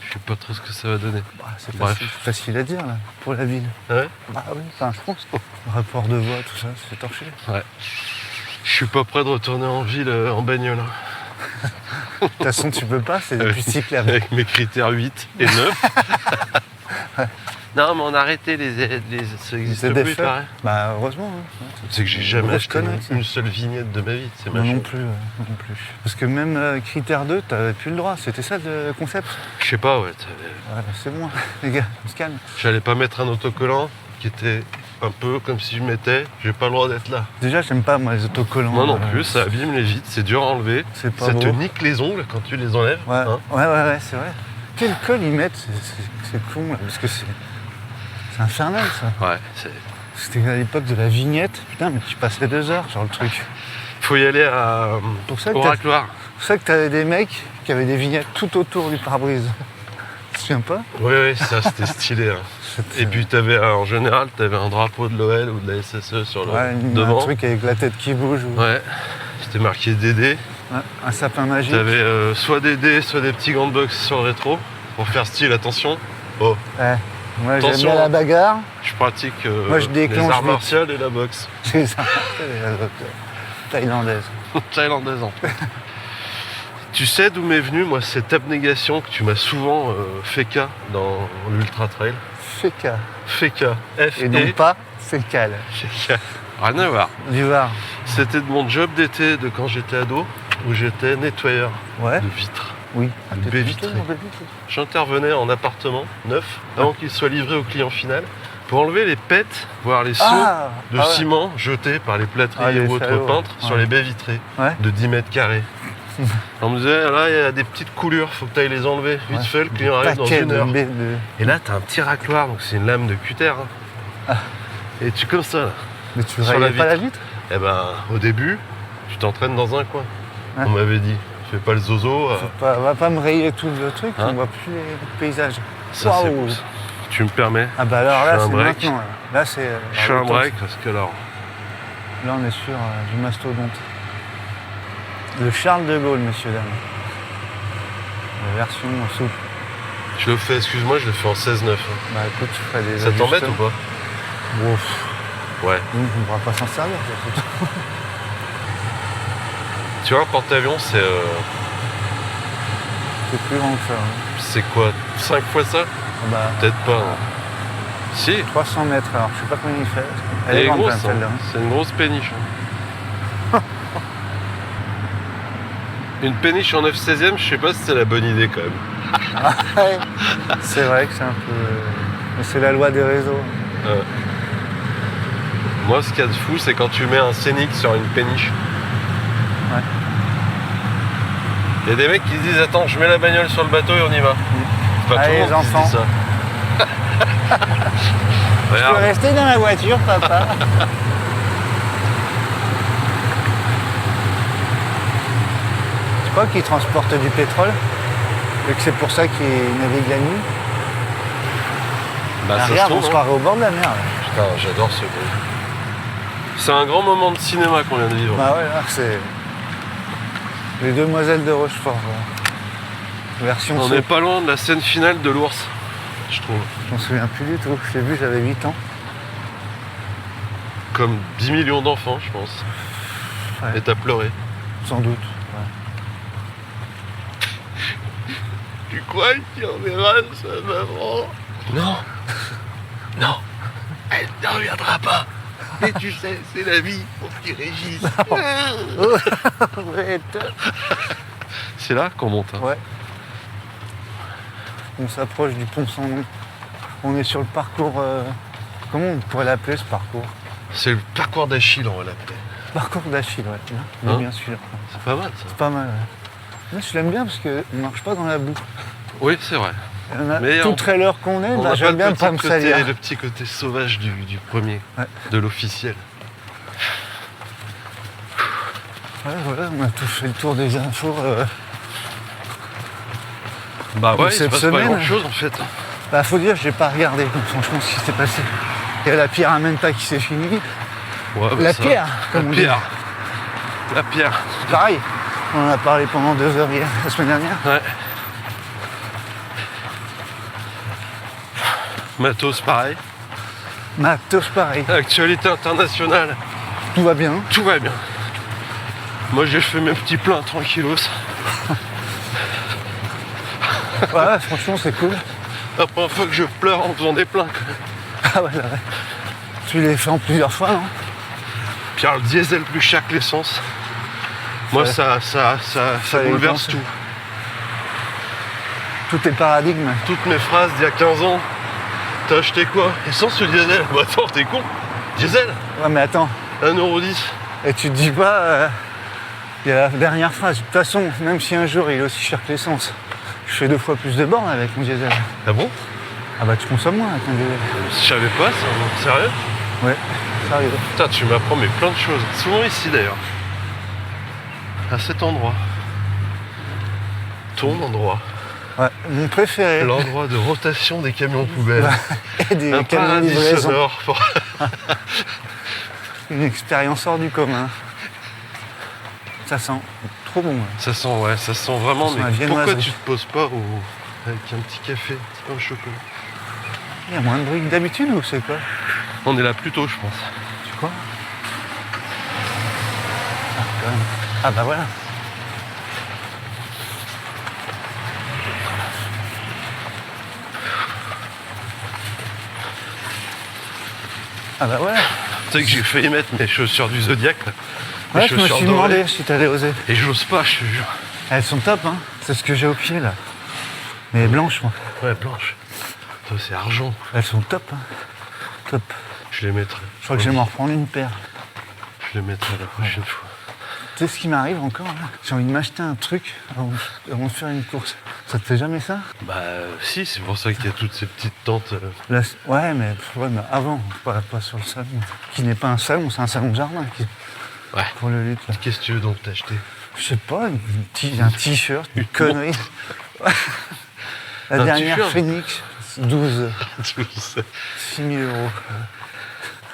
Je sais pas trop ce que ça va donner. Bah, c'est Bref. facile à dire là, pour la ville. Ouais. Bah oui, enfin je pense. Rapport de voix, tout ça, c'est torché. Ouais. Je suis pas prêt de retourner en ville en bagnole. Hein. De toute façon tu peux pas, c'est plus cyclable. Avec mes critères 8 et 9. Non, mais on a arrêté ça n'existe C'est des plus, faits. pareil. Bah heureusement. Hein. C'est que j'ai jamais Grosse acheté connerie, ça. une seule vignette de ma vie. C'est Moi non machin. plus, moi non plus. Parce que même critère 2, t'avais plus le droit. C'était ça le concept. Je sais pas, ouais. Ouais, c'est bon, les gars, on se calme. J'allais pas mettre un autocollant qui était un peu comme si je mettais. J'ai pas le droit d'être là. Déjà, j'aime pas moi les autocollants. Moi non plus, ça abîme les vitres, c'est dur à enlever. C'est pas Ça beau. te nique les ongles quand tu les enlèves. Ouais, hein. ouais, c'est vrai. Quel colle ils mettent, c'est con là, parce que c'est infernal ça. Ouais, C'était à l'époque de la vignette, putain, mais tu passerais 2 heures sur le truc. faut y aller à Pour ça que Oracloire. C'est pour ça que t'avais des mecs qui avaient des vignettes tout autour du pare-brise. Tu te souviens pas? Oui, ça c'était stylé. Hein. Et puis en général, t'avais un drapeau de l'OL ou de la SSE sur le ouais, devant. un truc avec la tête qui bouge. Ou... Ouais, c'était marqué DD. Ouais, un sapin magique. T'avais soit des dés, soit des petits gants de boxe sur le rétro. Pour faire style, attention. Oh, Ouais. Moi j'aime Attention. bien la bagarre. je pratique Moi, je les déclenche arts vite. martiaux et la boxe. C'est ça. Thaïlandaise. Thaïlandaise en tout. Tu sais d'où m'est venue, moi, cette abnégation que tu m'as souvent fait cas dans l'Ultra Trail? Féca. Fait cas. Et non pas fécal. Rien à voir. Du Var. C'était de mon job d'été de quand j'étais ado, où j'étais nettoyeur Ouais. de vitres. Oui. Une baie vitrée. J'intervenais en appartement neuf avant qu'il soit livré au client final pour enlever les pets, voire les seaux de ouais. ciment jetés par les plâtriers Ah, les ou autres salauds. peintres sur Ouais. les baies vitrées Ouais. de 10 mètres carrés. On me disait, là, il y a des petites coulures, faut que tu ailles les enlever. Vite Ouais. fait, le client arrive dans Paquet une heure. de baies de... Et là, tu as un petit racloir, donc c'est une lame de cutter. Hein. Et tu comme ça, là. Mais tu Sur rayais la pas la vitre? Eh ben, au début, tu t'entraînes dans un coin. Ouais. On m'avait dit, fais pas le zozo. Va pas me rayer tout le truc, Hein? on voit plus les paysages. Ça, c'est Waouh. beau, ça. Tu me permets, Ah bah alors Je là, fais un c'est break. maintenant. Là, c'est... je fais un break parce que alors, Là, on est sur du mastodonte. Le Charles de Gaulle, messieurs, dames. La version souple. je le fais, excuse-moi, je le fais en 16-9. hein. Bah écoute, tu ferais des Ça t'embête ou ajustements. pas? Bon, pff, Ouais. on ne pourra pas s'en servir. ça, c'est tout. Tu vois, un porte-avions, C'est plus grand que ça. Hein. c'est quoi? 5 fois ça? Ah bah, Peut-être pas. hein. Si, 300 mètres, alors je sais pas combien il fait. Elle elle est est grande quand grosse, même, celle-là. hein. C'est une grosse péniche. hein. Une péniche en 9/16e, je sais pas si c'est la bonne idée quand même. Ouais, c'est vrai que c'est un peu... Mais c'est la loi des réseaux. Moi, ce qu'il y a de fou, c'est quand tu mets un scénic sur une péniche. Ouais. Il y a des mecs qui se disent attends, je mets la bagnole sur le bateau et on y va. C'est pas Allez, tout le monde qui se les dit ça. Je peux Regarde, rester dans la voiture, papa. Tu crois qu'ils transportent du pétrole? Et que c'est pour ça qu'ils naviguent la nuit? bah, ça se Regarde, on trouve, se hein. croirait au bord de la mer. là. Putain, j'adore ce bruit. C'est un grand moment de cinéma qu'on vient de vivre. Bah ouais, là, c'est... Les Demoiselles de Rochefort. Version On saut. n'est pas loin de la scène finale de l'ours, je trouve. Je m'en souviens plus du tout. Je l'ai vu, j'avais 8 ans. Comme 10 millions d'enfants, je pense. Ouais. Et t'as pleuré. Sans doute. Tu crois qu'il reverra sa maman? Non. Non. Elle ne reviendra pas. Mais tu sais, c'est la vie, mon petit Régis. Ouais. C'est là qu'on monte. hein. Ouais. On s'approche du pont sans nom. On est sur le parcours comment on pourrait l'appeler ce parcours? C'est le parcours d'Achille, on va l'appeler. Parcours d'Achille, ouais. Hein Bien sûr. C'est pas mal ça. C'est pas mal, ouais. Moi, je l'aime bien parce qu'on marche pas dans la boue. Oui, c'est vrai. Mais tout trailer qu'on est, bah, j'aime bien pas me salir. Le petit côté sauvage du premier, ouais. De l'officiel. Ouais, voilà, on a tout fait le tour des infos. Bah ouais, cette il se passe semaine, pas grand chose en fait. Bah faut dire, j'ai pas regardé franchement ce qui s'est passé. Il y a la Pyramenta qui s'est finie. Ouais, bah la ça, pierre, comme on dit. La pierre. Pareil, on en a parlé pendant 2 heures hier, la semaine dernière. Ouais. Matos pareil. Matos pareil. Actualité internationale. Tout va bien. Tout va bien. Moi j'ai fait mes petits plans tranquillos. Ouais, franchement c'est cool. La première fois que je pleure en faisant des plans. Ah ouais, ouais. Tu l'as fait en plusieurs fois, non? Puis alors, le diesel plus cher que l'essence. Moi ça bouleverse tout. Tout est paradigme. Toutes mes phrases d'il y a 15 ans. T'as acheté quoi? Essence ou diesel? Bah attends, t'es con. Diesel? Ouais mais attends. 1,10€. Et tu te dis pas, il y a la dernière phrase, de toute façon, même si un jour il est aussi cher que l'essence, je fais 2 fois plus de bornes avec mon diesel. Ah bon? Ah bah tu consommes moins avec ton diesel. Je savais pas ça, sérieux? Ouais, sérieux. Putain, tu m'apprends mais plein de choses. Souvent ici d'ailleurs. À cet endroit. Ton endroit. Ouais, mon préféré. L'endroit de rotation des camions poubelles. Et des un camions paradis livraison. sonore. Une expérience hors du commun. Ça sent trop bon. Ouais. Ça sent vraiment. Ça sent la Mais pourquoi viennoiserie. tu te poses pas avec un petit café, un petit pain au chocolat? Il y a moins de bruit que d'habitude ou c'est quoi? On est là plus tôt, je pense. Tu crois? Ah, quand même. Ah bah voilà. Ah bah voilà. Tu sais que j'ai failli mettre mes chaussures du Zodiac là. Mes Ouais, je me chaussures suis dorées. demandé si t'allais oser. Et j'ose pas, je te jure. Elles sont top, hein. C'est ce que j'ai au pied là. Mais blanches, moi. Ouais, blanche. Ça c'est argent. Elles sont top, hein. Top. Je les mettrai. Je crois que je vais m'en reprendre une paire. Je les mettrai la prochaine fois. Tu sais ce qui m'arrive encore là? J'ai envie de m'acheter un truc avant de faire une course. Ça te fait jamais ça? Bah si, c'est pour ça qu'il y a toutes ces petites tentes. Là, ouais, mais avant, pas sur le salon. Qui n'est pas un salon, c'est un salon de jardin. Ouais. Pour le lutte là. Qu'est-ce que tu veux donc t'acheter? Je sais pas, un t-shirt, une connerie. La Un dernière t-shirt Phoenix, 12, 6 000 euros.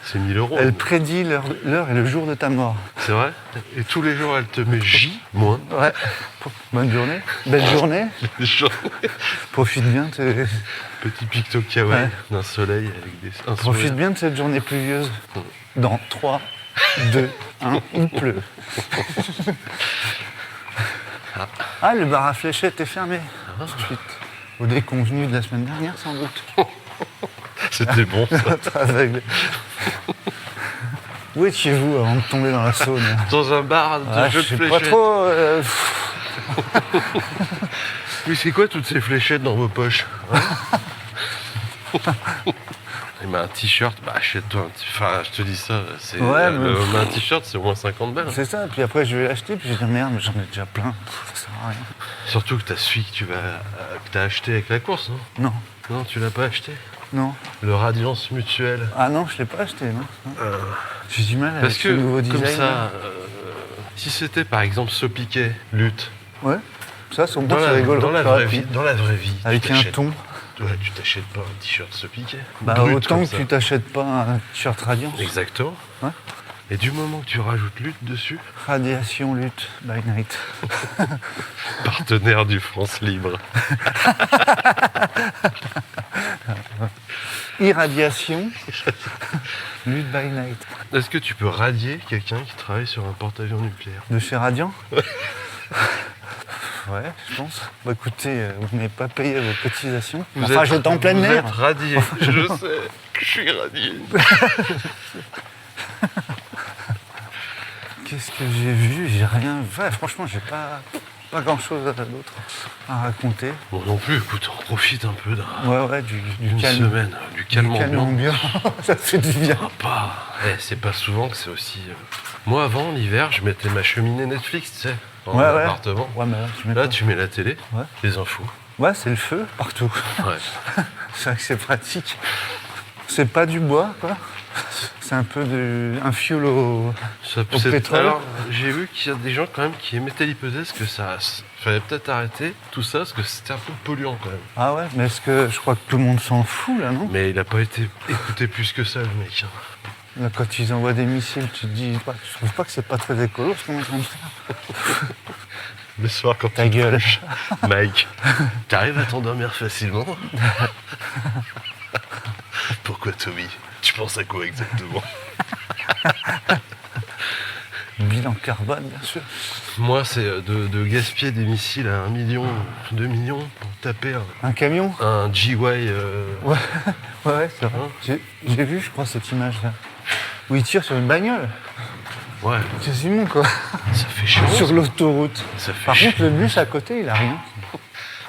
C'est 1000 euros. Elle prédit l'heure et le jour de ta mort. C'est vrai? Et tous les jours, elle te met J moins. Ouais. Bonne journée. Belle journée. Genre, Profite bien. petit picto kawaii Ouais. d'un soleil avec des. Un Profite sourire. bien de cette journée pluvieuse. Dans 3, 2, 1, il pleut. Ah, le bar à fléchettes est fermé. Suite au déconvenu de la semaine dernière, sans doute. C'était bon ça. Notre aveugle. Où étiez-vous avant de tomber dans la Saône? Dans un bar de Ah, jeux je de sais pas fléchettes. trop. Mais c'est quoi toutes ces fléchettes dans vos poches hein? Il met un t-shirt, bah achète-toi un t-shirt. Enfin, je te dis ça, c'est. Ouais, mais- un t-shirt, c'est au moins 50 balles. C'est ça, puis après je vais l'acheter, puis je dis merde, mais j'en ai déjà plein. Ça sert à rien. Surtout que t'as celui que que t'as acheté avec la course, non? Non, Non, tu l'as pas acheté? non. Le Radiance Mutuelle. Ah non, je l'ai pas acheté, non. J'ai du mal avec Parce ce que, nouveau design. comme ça, là. si c'était par exemple Sopiquet, lutte, Ouais, ça, son dans bon, c'est la, rigolo. dans la ça vraie aurait vie, pu. dans la vraie vie, Avec tu un t'achètes- ton. Ouais, tu t'achètes pas un t-shirt Sopiquet. Bah Brut autant comme que ça. tu t'achètes pas un t-shirt Radiance. Exactement. Ouais. Et du moment que tu rajoutes lutte dessus, Radiation lutte by night. partenaire du France Libre. Irradiation lutte by night. Est-ce que tu peux radier quelqu'un qui travaille sur un porte-avions nucléaire? De chez Radiant. Ouais, je pense. Bah écoutez, vous n'avez pas payé vos cotisations. Enfin, j'étais en pleine vous mer. êtes radié. Je sais, je suis radié. Qu'est-ce que j'ai vu? J'ai rien. Ouais, franchement, j'ai pas. pas grand-chose d'autre à raconter. Bon, non plus, écoute, on profite un peu Ouais, du d'une calme. semaine, du calme ambiant. ambiant. Ça fait du bien. C'est pas souvent que c'est aussi... Moi, avant, l'hiver, je mettais ma cheminée Netflix, tu sais, dans mon Ouais. appartement. Ouais, mais Là, tu mets la télé, Ouais. les infos. Ouais, c'est le feu partout. Ouais. C'est vrai que c'est pratique. C'est pas du bois, quoi. C'est un peu un fuel au pétrole. Alors, j'ai vu qu'il y a des gens quand même qui émettaient l'hypothèse que ça fallait peut-être arrêter tout ça parce que c'était un peu polluant quand même. Ah ouais, mais est-ce que je crois que tout le monde s'en fout là, non? Mais il a pas été écouté plus que ça, le mec. Là, quand ils envoient des missiles, tu te dis, tu trouves pas que c'est pas très écolo ce qu'on est en train de faire? Le soir, quand Ta gueule. Mike, t'arrives à t'endormir facilement? Pourquoi, Tommy? Tu penses à quoi exactement? Bilan carbone, bien sûr. Moi, c'est de gaspiller des missiles à 1 million, 2 millions pour taper Un camion? un GY. Ouais, c'est vrai. Hein? J'ai vu, je crois, cette image-là. Où il tire sur une bagnole. Ouais, Quasiment, quoi. ça fait chiant. Sur l'autoroute. Ça fait Par chiant. contre, le bus à côté, il a rien.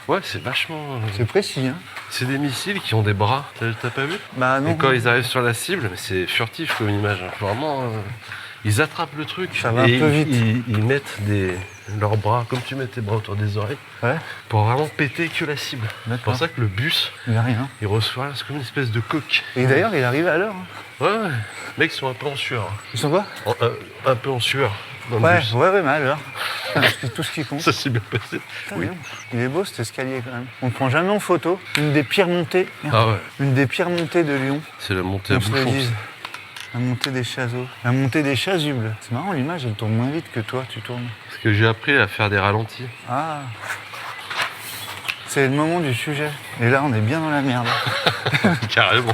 Ouais, c'est vachement. C'est précis, hein. C'est des missiles qui ont des bras, t'as pas vu? Bah non. Et quand ils arrivent sur la cible, mais c'est furtif comme image. Hein. Vraiment, ils attrapent le truc. Ça va un et peu vite. Ils mettent leurs bras, comme tu mets tes bras autour des oreilles, Ouais, pour vraiment péter que la cible. C'est d'accord. pour ça que le bus, Il a rien. il reçoit, c'est comme une espèce de coque. Et d'ailleurs, il arrive à l'heure. Hein. Ouais, les mecs sont un peu en sueur. Ils sont quoi? Un peu en sueur dans le Ouais, bus. ouais, mais à l'heure. C'est tout ce qui compte. Ça s'est bien passé. Putain, Oui. bien. Il est beau cet escalier quand même. On ne prend jamais en photo. Une des pires montées. Merde. Ah ouais, Une des pires montées de Lyon. c'est la montée à On se le bouchon. dise. La montée des chaseaux. La montée des chasubles. C'est marrant, l'image elle tourne moins vite que toi, tu tournes. Parce que j'ai appris à faire des ralentis. Ah. C'est le moment du sujet. Et là, on est bien dans la merde. Carrément.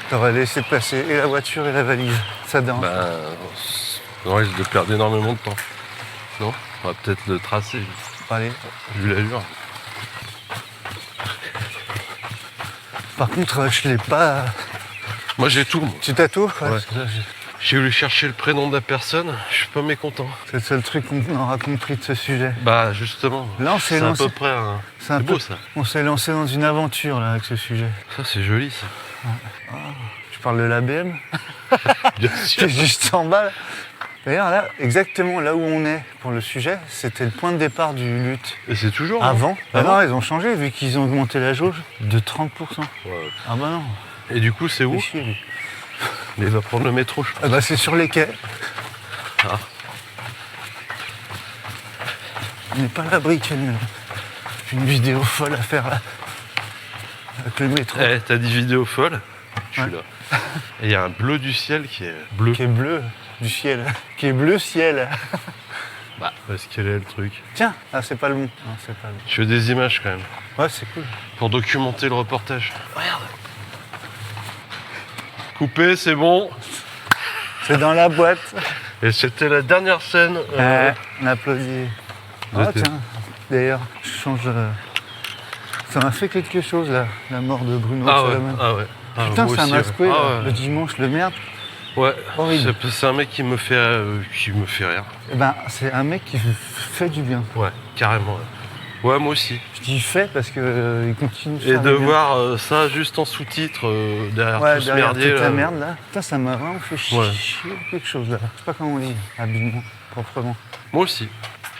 T'aurais laissé passer et la voiture et la valise. Ça dérange. Bah, on risque de perdre énormément de temps. Non? On va peut-être le tracer, Allez. vu l'allure. Par contre, je l'ai pas. Moi j'ai tout. Moi. Tu tatoues? Ouais. Parce que là, J'ai voulu chercher le prénom de la personne, je suis pas mécontent. c'est le seul truc qu'on aura compris de ce sujet. Bah justement, Là, on s'est c'est à lancé. peu près un... C'est un C'est peu- beau ça. On s'est lancé dans une aventure là avec ce sujet. Ça c'est joli ça. Tu parles de l'ABM Bien qui sûr. est juste en bas. Là. D'ailleurs, là, exactement là où on est pour le sujet, c'était le point de départ du lutte. Et c'est toujours. Avant. Ah non, ils ont changé vu qu'ils ont augmenté la jauge de 30%. Ouais. Ah bah non, Et du coup c'est où? fais chier, lui. Il va prendre le métro je pense. Ah bah c'est sur les quais. Ah. On n'est pas à l'abri qu'il y ait une vidéo folle à faire là. Avec le métro. Eh, t'as dit vidéo folle? Je suis Ouais. là. Et il y a un bleu du ciel qui est bleu. Qui est bleu du ciel. Qui est bleu ciel. Bah, parce quel est le truc? Tiens, ah c'est pas le bon. Non, c'est pas le bon. Je fais des images quand même. Ouais, c'est cool. Pour documenter le reportage. Regarde. Coupé, c'est bon. C'est dans la boîte. Et c'était la dernière scène. On applaudit. De Ah tes- tiens, d'ailleurs, je change. Ça m'a fait quelque chose là, la mort de Bruno Ah ouais, Salomon. ah ouais. Ah, Putain, moi ça aussi, m'a ouais. secoué Ah là, ouais. le dimanche, le merde. Ouais, Horrible. c'est un mec qui me fait rire. Eh ben, c'est un mec qui fait du bien. Ouais, carrément. Ouais, moi aussi. Je dis fait parce que il continue de Et faire de du bien. voir ça juste en sous-titre derrière Ouais, tout ce derrière merdier. toute là. la merde là. Putain, ça m'a vraiment fait chier, Ouais. quelque chose là. Je sais pas comment on dit, habilement, proprement. Moi aussi.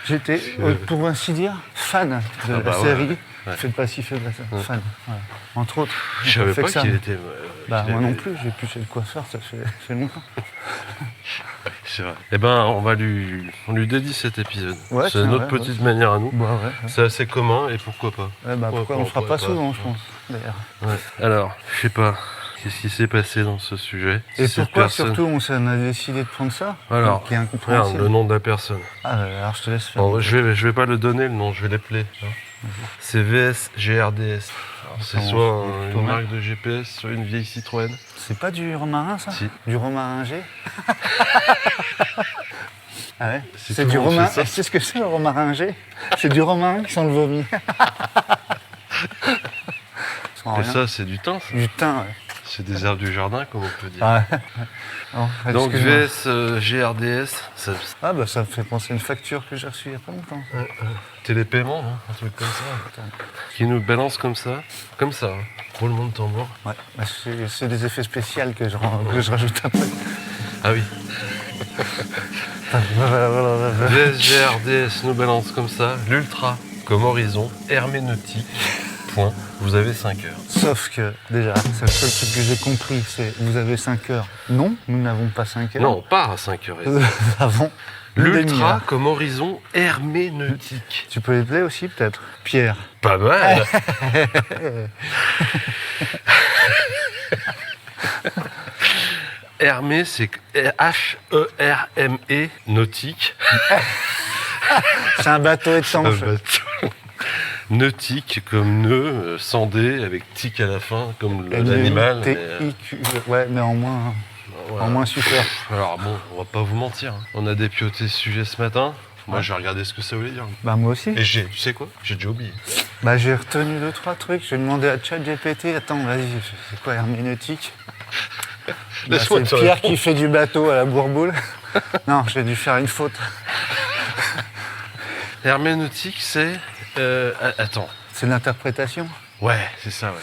J'étais, pour ainsi dire, fan de Ah la bah ouais. série. Ouais. Faites pas si faible ça. Ouais. Fan. Voilà. Entre autres. Je savais fait pas que ça. qu'il était. Bah, qu'il moi non avait- plus, j'ai plus chez le coiffeur, ça fait longtemps. C'est vrai. Eh ben, on lui dédie cet épisode. Ouais, c'est tiens, notre ouais, petite manière à nous. Bah ouais. C'est assez commun et pourquoi pas. Ouais, bah, pourquoi on le fera pas souvent, je pense, d'ailleurs. Ouais. Alors, je sais pas. Qu'est-ce qui s'est passé dans ce sujet? Et Cette pourquoi personne- surtout on a décidé de prendre ça? Alors, qui est regarde incompréhensible. le nom de la personne. Ah, alors je te laisse faire. Bon, je vais pas le donner le nom, je vais l'appeler. C'est VSGRDS. Alors, c'est Comment soit on une tourne marque de GPS, soit une vieille Citroën. C'est pas du romarin, ça? Si. Du romarin G? Ah ouais? Si C'est tout du le monde romarin. fait ça. C'est ce que c'est le romarin G? C'est du romarin qui sent le vomi. Sans Et rien. ça, c'est du thym, ça. Du thym, ouais. C'est des herbes du jardin, comme on peut dire. Ah, ouais. Oh, Donc excuse-moi. VS GRDS, ça, Ah bah ça me fait penser à une facture que j'ai reçue il y a pas longtemps. télépaiement, non un truc comme ça. Qui nous balance comme ça, hein. Roulement de tambour. Ouais, bah, c'est des effets spéciaux que je rajoute après. Ah oui. VSGRDS nous balance comme ça, l'ultra comme horizon, herméneutique, point, vous avez 5 heures. Sauf que, déjà, c'est le seul truc que j'ai compris, c'est vous avez 5 heures. Non, nous n'avons pas 5 heures. Non, on part à 5 heures. Nous avons une L'ultra demi-heure. comme horizon herméneutique. Tu peux l'appeler aussi, peut-être Pierre. Pas mal. Hermé, c'est H-E-R-M-E, nautique. C'est un bateau étanche. Nautique comme nœud, sandé, avec tic à la fin, comme N-E-U-T-I-Q. l'animal. Ouais, mais en moins, Voilà. en moins super. Alors bon, on va pas vous mentir. Hein. On a dépioté ce sujet ce matin. Moi, j'ai regardé ce que ça voulait dire. Bah moi aussi. Et tu sais quoi? J'ai déjà oublié. Bah j'ai retenu 2-3 trucs. J'ai demandé à ChatGPT, attends, vas-y, c'est quoi herméneutique? Bah, Laisse-moi c'est te Pierre répondre. qui fait du bateau à la bourboule. Non, j'ai dû faire une faute. Herméneutique, c'est... attends. C'est l'interprétation. Ouais, c'est ça, ouais.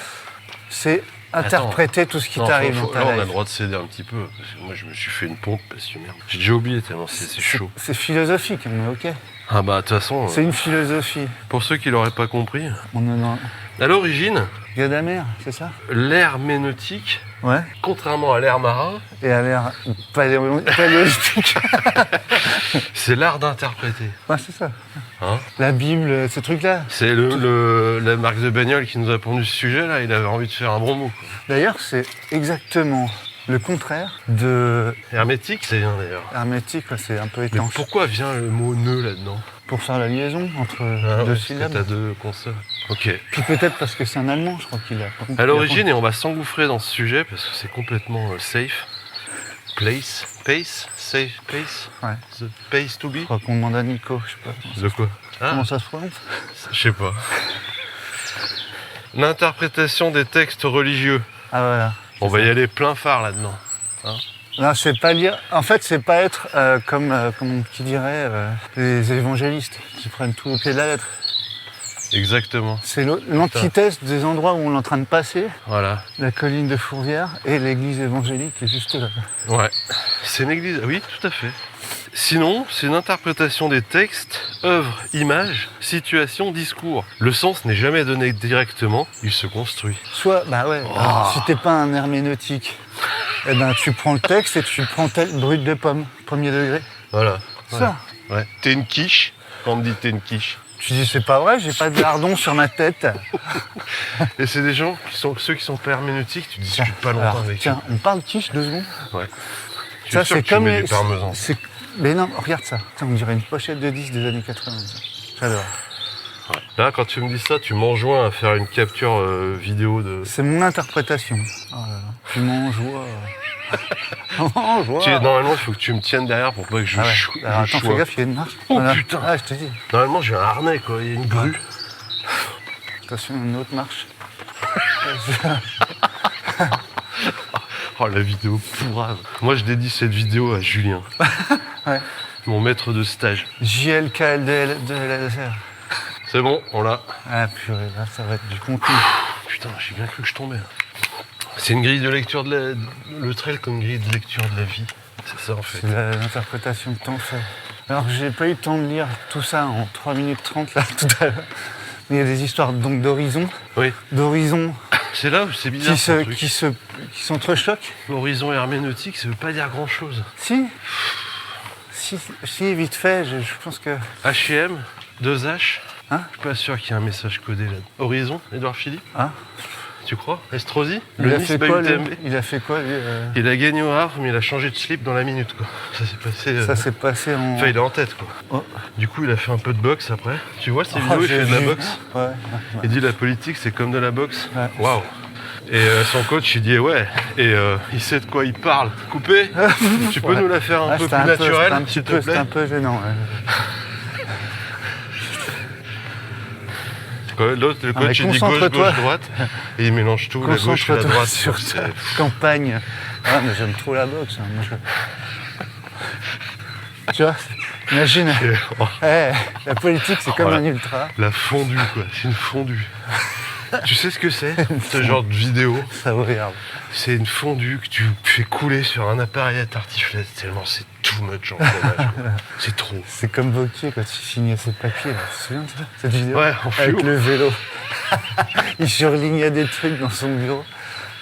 C'est interpréter tout ce qui Non, t'arrive dans là, ta on a life. le droit de céder un petit peu. Parce que moi, je me suis fait une pompe parce que merde. J'ai déjà oublié tellement c'est chaud. C'est philosophique, mais ok. Ah bah, de toute façon, C'est une philosophie. pour ceux qui l'auraient pas compris, On est dans à l'origine, Gadamer, c'est ça? l'herméneutique, Ouais. contrairement à l'air marin, Et à l'air paléolithique. c'est l'art d'interpréter. Ouais, c'est ça. Hein, La Bible, ces trucs-là. c'est la marque de bagnole qui nous a pondu ce sujet là, il avait envie de faire un bon mot. Quoi. D'ailleurs, c'est exactement le contraire de Hermétique, c'est bien d'ailleurs. hermétique, quoi, c'est un peu Mais étanche. pourquoi vient le mot nœud là-dedans? Pour faire la liaison entre Ah, deux parce que syllabes. t'as deux consonnes. Ok. Puis peut-être parce que c'est un Allemand, je crois qu'il a. À l'origine, et on va s'engouffrer dans ce sujet parce que c'est complètement safe. Pace, safe, pace. Ouais. The place to be. Je crois qu'on demande à Nico, je sais pas. De quoi? Ah, Comment ça se prononce? je sais pas. L'interprétation des textes religieux. Ah voilà. On va y aller plein phare là-dedans. Non, c'est pas lire. En fait, c'est pas être comme qui dirait les évangélistes qui prennent tout au pied de la lettre. Exactement. C'est l'antithèse des endroits où on est en train de passer, Voilà. la colline de Fourvière et l'église évangélique qui est juste là. Ouais. C'est une église. Oui, tout à fait. Sinon, c'est une interprétation des textes, œuvres, images, situations, discours. Le sens n'est jamais donné directement, il se construit. Soit, bah ouais, si t'es pas un herméneutique, eh ben tu prends le texte et tu prends tel brut de pomme, premier degré. Voilà. Ça. Ouais. T'es une quiche quand on me dit t'es une quiche. Tu dis c'est pas vrai, j'ai pas de lardon sur ma tête. Et c'est des gens qui sont ceux qui sont pas herméneutiques, tu discutes pas longtemps Alors, avec tiens, on parle quiche 2 secondes. eux. Ouais. Je suis Ça sûr c'est que tu comme mets les. du parmesan. Mais non, regarde ça. Tiens, on dirait une pochette de 10 des années 80. J'adore. Ouais. Là, quand tu me dis ça, tu m'enjoins à faire une capture vidéo de. C'est mon interprétation. Oh là là. Tu m'enjoies. Normalement, il faut que tu me tiennes derrière pour pas que je Ah ouais. chou- Alors, je attends, choie. fais gaffe, il y a une marche. Oh, putain. Ah, je te dis. Normalement, j'ai un harnais, quoi. Il y a une grue. Attention, une autre marche. Oh, la vidéo pourrave. Moi, je dédie cette vidéo à Julien. Ouais. Mon maître de stage. JLKLDL de LSR. C'est bon, on l'a. Ah purée, là, ça va être du contenu. Putain, j'ai bien cru que je tombais. C'est une grille de lecture le trail comme grille de lecture de la vie. C'est ça, en fait. C'est l'interprétation que t'en fais. Alors, j'ai pas eu le temps de lire tout ça en 3 minutes 30 là, tout à l'heure. Mais il y a des histoires donc d'horizon. Oui. D'horizon C'est là où c'est bizarre. qui s'entrechoquent. L'horizon herméneutique, ça veut pas dire grand-chose. Si, vite fait, je pense que. H&M, 2H. Hein? Je suis pas sûr qu'il y ait un message codé là. Horizon, Édouard Philippe. Hein? Tu crois? Estrosi, Il le a Nice fait bat quoi, UTMB. lui Il a fait quoi, lui Il a gagné au Havre, mais il a changé de slip dans la minute, quoi. Ça s'est passé. Ça s'est passé en. Enfin, il est en tête, quoi. Oh. Du coup, il a fait un peu de boxe après. Tu vois, ces Oh, vidéos, il j'ai fait de la vu. boxe. Ouais. Il dit la politique, c'est comme de la boxe. Ouais. Waouh. Et son coach, il dit ouais. Et il sait de quoi il parle. Coupé. Tu peux Ouais. nous la faire un peu c'était plus naturelle, un petit s'il te peu, c'était plaît. un peu gênant. Ouais. Quand l'autre, le coach, il dit gauche, gauche, droite, et il mélange tout, la gauche et la droite. Sur ta campagne. Ah, mais j'aime trop la boxe. Hein. Moi, tu vois, imagine, la politique, c'est comme un ultra. La fondue, quoi, c'est une fondue. Tu sais ce que c'est, ce genre de vidéo? Ça regarde. C'est une fondue que tu fais couler sur un appareil à tartiflette, tellement c'est too much en fromage. C'est trop. C'est comme Wauquiez quand il signait ses papiers, là. Tu te souviens de ça, cette vidéo? Ouais, en avec fluo. le vélo. Il surlignait des trucs dans son bureau.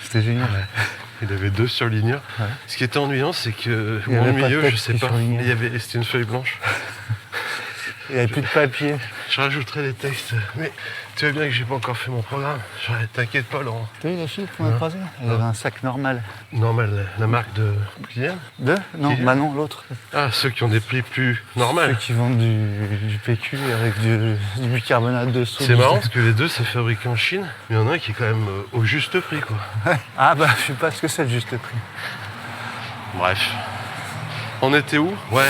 C'était génial. Il avait 2 surligneurs. Ouais. Ce qui était ennuyant, c'est que Il y au avait pas de milieu, je texte sais qui pas, surlignait. c'était une feuille blanche. Il n'y avait plus de papier. Je rajouterai des textes, mais tu vois bien que j'ai pas encore fait mon programme. T'inquiète pas, Laurent. T'as vu la fille qu'on a croisée? Elle avait un sac normal. Normal, la marque de Kylian. Deux? Non, Kylian. bah non, l'autre. Ah, ceux qui ont des prix plus Ceux normaux. qui vendent du PQ avec du bicarbonate de soude. C'est marrant parce que les deux, c'est fabriqué en Chine, mais il y en a un qui est quand même au juste prix, quoi. Ah bah je sais pas ce que c'est le juste prix. Bref. On était où? Ouais,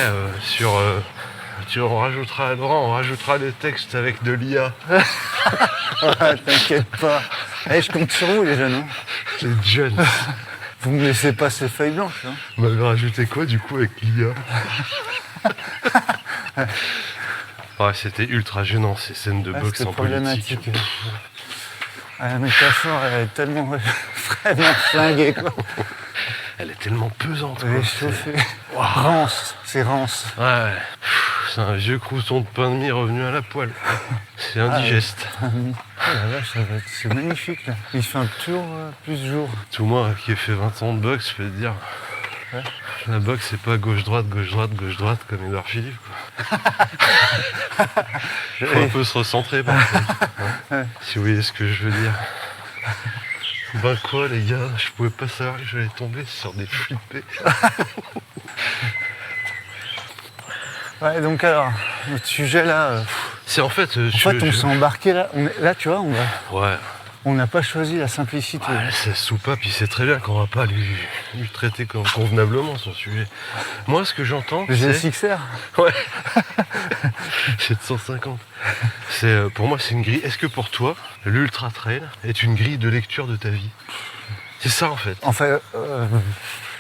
on rajoutera, Laurent, on rajoutera les textes avec de l'IA. Ouais, t'inquiète pas. Je compte sur vous les jeunes. Hein. Les jeunes. Vous me laissez pas ces feuilles blanches. Hein. On m'avait rajouté quoi du coup avec l'IA? Ouais, c'était ultra gênant ces scènes de boxe c'était en politique. problématique. La métaphore elle est tellement vraiment flinguée quoi. Elle est tellement pesante. quoi. Réchauffée. Rance, c'est rance. Ouais. C'est un vieux croûton de pain de mie revenu à la poêle. C'est indigeste. Oh la vache, c'est magnifique là. Il fait un tour plus jour. Tout moi qui ai fait 20 ans de boxe, je peux te dire. Ouais. La boxe, c'est pas gauche-droite, gauche-droite, gauche-droite comme Édouard Philippe. Quoi. Faut un peu se recentrer par contre. Ouais. Si vous voyez ce que je veux dire. Ben quoi les gars, je pouvais pas savoir que j'allais tomber sur des flippés. Ouais, donc alors, notre sujet là. C'est en fait. On s'est embarqué là. Là, tu vois, Ouais. on n'a pas choisi la simplicité. Ouais, c'est soupape, il sait très bien qu'on va pas lui traiter convenablement son sujet. Moi, ce que j'entends, Le c'est... GSXR. Ouais. 750. Pour moi, c'est une grille. Est-ce que pour toi, l'Ultra Trail est une grille de lecture de ta vie? C'est ça, en fait. En fait,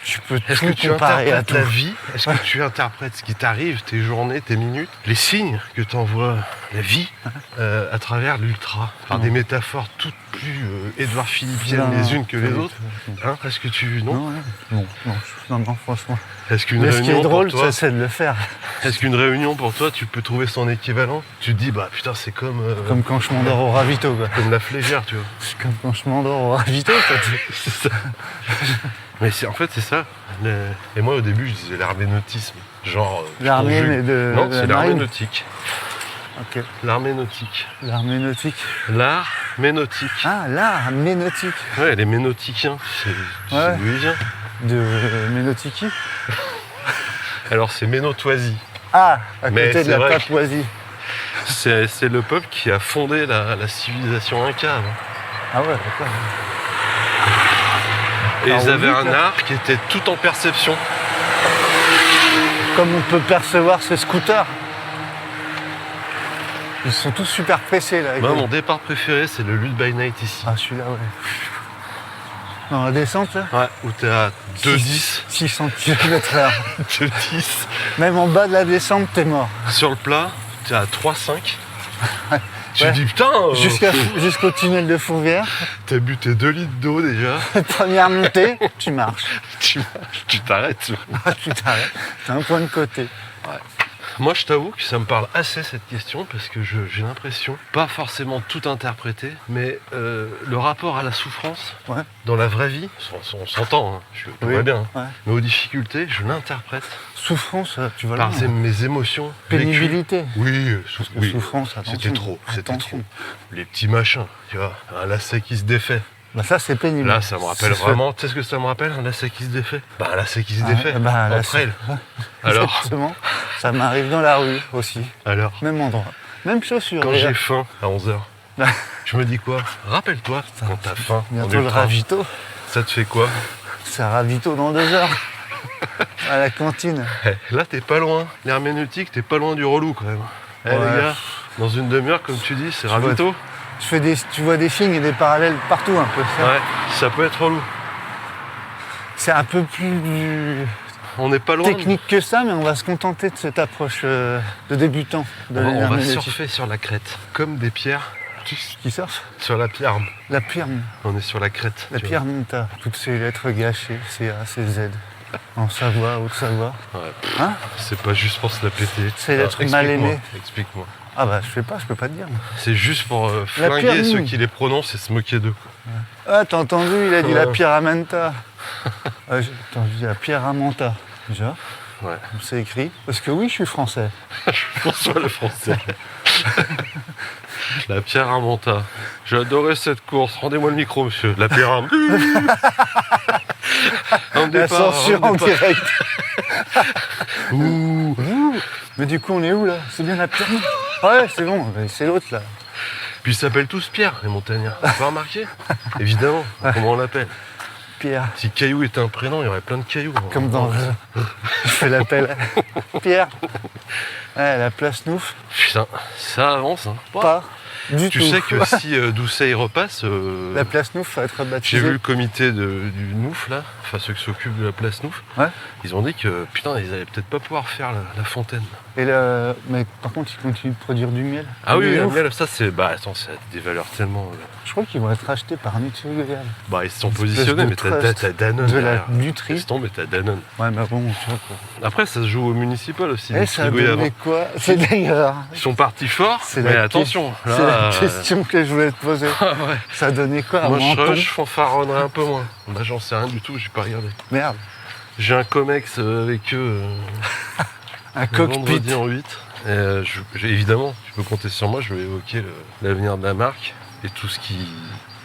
tu peux Est-ce que tout tu comparer à interprètes tout. la vie? Est-ce que tu interprètes ce qui t'arrive, tes journées, tes minutes, les signes que t'envoie la vie à travers l'ultra, par des métaphores toutes plus Édouard Philippiennes les unes que les autres? Hein? Est-ce que tu... Non? Non, franchement. Est-ce qu'une Mais ce qui est réunion drôle, pour toi... c'est de le faire. Est-ce qu'une réunion pour toi, tu peux trouver son équivalent? Tu te dis, bah putain, c'est comme Comme quand je m'endors au ravito, quoi. comme la flégère, tu vois. C'est comme quand je m'endors au ravito, quoi. C'est ça. Mais en fait, c'est ça. Et moi, au début, je disais l'arménautisme. Genre. L'armée, conjugue- mais de Non, de c'est la l'armée marine. nautique. Ok. L'armée nautique. L'armée nautique. L'art ménautique. Ah, l'armée nautique. Ouais, les ménautiquiens. Tu sais Ouais. d'où il vient. De Ménotiki. Alors, c'est Ménotoisie. Ah, à Mais côté de c'est la vrai que- Papouasie. C'est le peuple qui a fondé la civilisation inca. Avant. Ah ouais, d'accord. Et Alors, ils avaient vite, un là. art qui était tout en perception. Comme on peut percevoir ces scooters. Ils sont tous super pressés là. avec Moi, les- mon départ préféré, c'est le Lutte by Night ici. Ah, celui-là, ouais. Dans la descente, là. Ouais, où t'es à 2,10. 600 km/h. 2,10. Même en bas de la descente, t'es mort. Sur le plat, t'es à 3,5. Tu te Ouais. dis putain, Jusqu'au tunnel de Fourvière. t'as bu tes 2 litres d'eau déjà. Première montée, tu marches. tu t'arrêtes. Tu t'arrêtes. T'as un point de côté. Moi, je t'avoue que ça me parle assez cette question parce que j'ai l'impression, pas forcément tout interpréter, mais le rapport à la souffrance Ouais. dans la vraie vie, on s'entend, hein, je vois bien, Ouais. mais aux difficultés, je l'interprète Souffrance, tu vas par loin. mes émotions. vécues. Pénibilité. Oui, Parce que oui. souffrance, attention. C'était trop, c'était Attention. trop. Les petits machins, tu vois, un lacet qui se défait. Bah ça, c'est pénible. Là, ça me rappelle C'est vraiment. Tu sais ce que ça me rappelle, un lacet qui se défait? Bah, un lacet qui se défait. bah, un en lacet. trail. Alors, Exactement. Ça m'arrive dans la rue aussi. alors, Même endroit. Même chaussure. quand déjà. j'ai faim à 11h, Bah, je me dis quoi? Rappelle-toi, quand t'as faim, en bientôt le ultra, ravito. ça te fait quoi? C'est un ravito dans 2 heures. À la cantine. Là, t'es pas loin. L'herméneutique, t'es pas loin du relou quand même. Eh Ouais. les gars, dans une demi-heure, comme tu dis, c'est ravito. Tu vois des signes et des parallèles partout un peu. Ouais, ça peut être relou. C'est un peu plus On n'est pas loin. technique que ça, mais on va se contenter de cette approche de débutant. De On va l'herméneutique. surfer sur la crête, comme des pierres. Qui surfe? Sur la pierre. La pierre, On est sur la crête. la tu pierre monta. Toutes ces lettres gâchées, CA, CZ. En Savoie, Haute-Savoie. vois. Ouais. Hein? C'est pas juste pour se la péter. C'est l'être Explique-moi, mal aimé. Explique-moi. Ah bah je sais pas, je peux pas te dire. C'est juste pour La flinguer pierre ceux mou. qui les prononcent et se moquer d'eux. Ah t'as entendu, il a dit la Ouais. Pyramenta. Ah, j'ai entendu la Pyramenta. Déjà, Ouais. c'est écrit. Parce que oui, je suis français. François le français. La pierre à Monta. J'ai adoré cette course. Rendez-moi le micro, monsieur. La pierre à La censure en direct. Ouh. Mais du coup, on est où là? C'est bien la pyramide? Ouais, c'est bon, mais c'est l'autre là. Puis ils s'appellent tous Pierre, les montagnards. T'as pas remarqué? Évidemment. Comment on l'appelle? Pierre. Si Caillou était un prénom, il y aurait plein de cailloux. Comme dans. Je fais l'appel. Pierre. Ouais, la place Nouf. Putain, ça avance. Hein. Pas du Tu tout. sais que si Doucet y repasse, La place Nouf va être j'ai baptisée. vu le comité du Nouf, là, enfin ceux qui s'occupent de la place Nouf, Ouais. ils ont dit que putain, ils allaient peut-être pas pouvoir faire la fontaine. Et mais par contre, ils continuent de produire du miel. Ah oui, Du le Nouf. miel, ça c'est. Bah attends, ça a des valeurs tellement. Je crois qu'ils vont être achetés par Nutrigal. Bah ils se sont Une espèce positionnés, de mais trust t'as Danone. de la derrière. buterie. Laisse tomber, t'as Danone. Ouais, mais bon, tu vois quoi. Après, ça se joue au municipal aussi. Et les ça a frigouilles donné avant. quoi? C'est d'ailleurs. Ils sont partis fort, C'est mais la attention. C'est Là, la question que je voulais te poser. Ah ouais. Ça a donné quoi? Moi, Un menton je fanfaronnerais un peu moins. Bah, j'en sais rien du tout, j'ai pas regardé. Merde. J'ai un comex avec eux Un le cockpit. vendredi en 8. Et, évidemment, tu peux compter sur moi, je vais évoquer l'avenir de la marque et tout ce qui.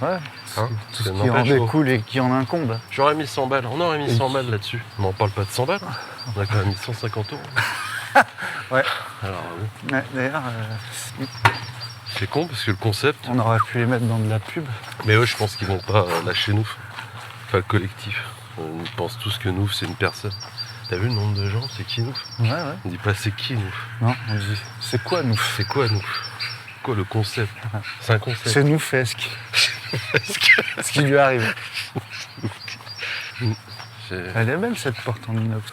Ouais. Hein, Tout ce ça qui en n'empêche pas. découle et qui en incombe. J'aurais mis 100 balles, on aurait mis 100 balles là-dessus. Mais on parle pas de 100 balles, on a quand même mis 150 euros. Ouais. Alors, bon, Ouais, d'ailleurs, c'est con parce que le concept. on aurait pu les mettre dans de la pub. Mais eux, je pense qu'ils vont pas lâcher Nouf. Enfin, le collectif. Ils pensent tous que Nouf, c'est une personne. T'as vu le nombre de gens? C'est qui Nouf? Ouais, ouais. On dit pas c'est qui Nouf. Non, on dit, c'est quoi nous? C'est quoi Nouf? Quoi le concept? C'est un concept. C'est noufesque. Ce qui lui arrive. C'est- Elle est belle cette porte en inox.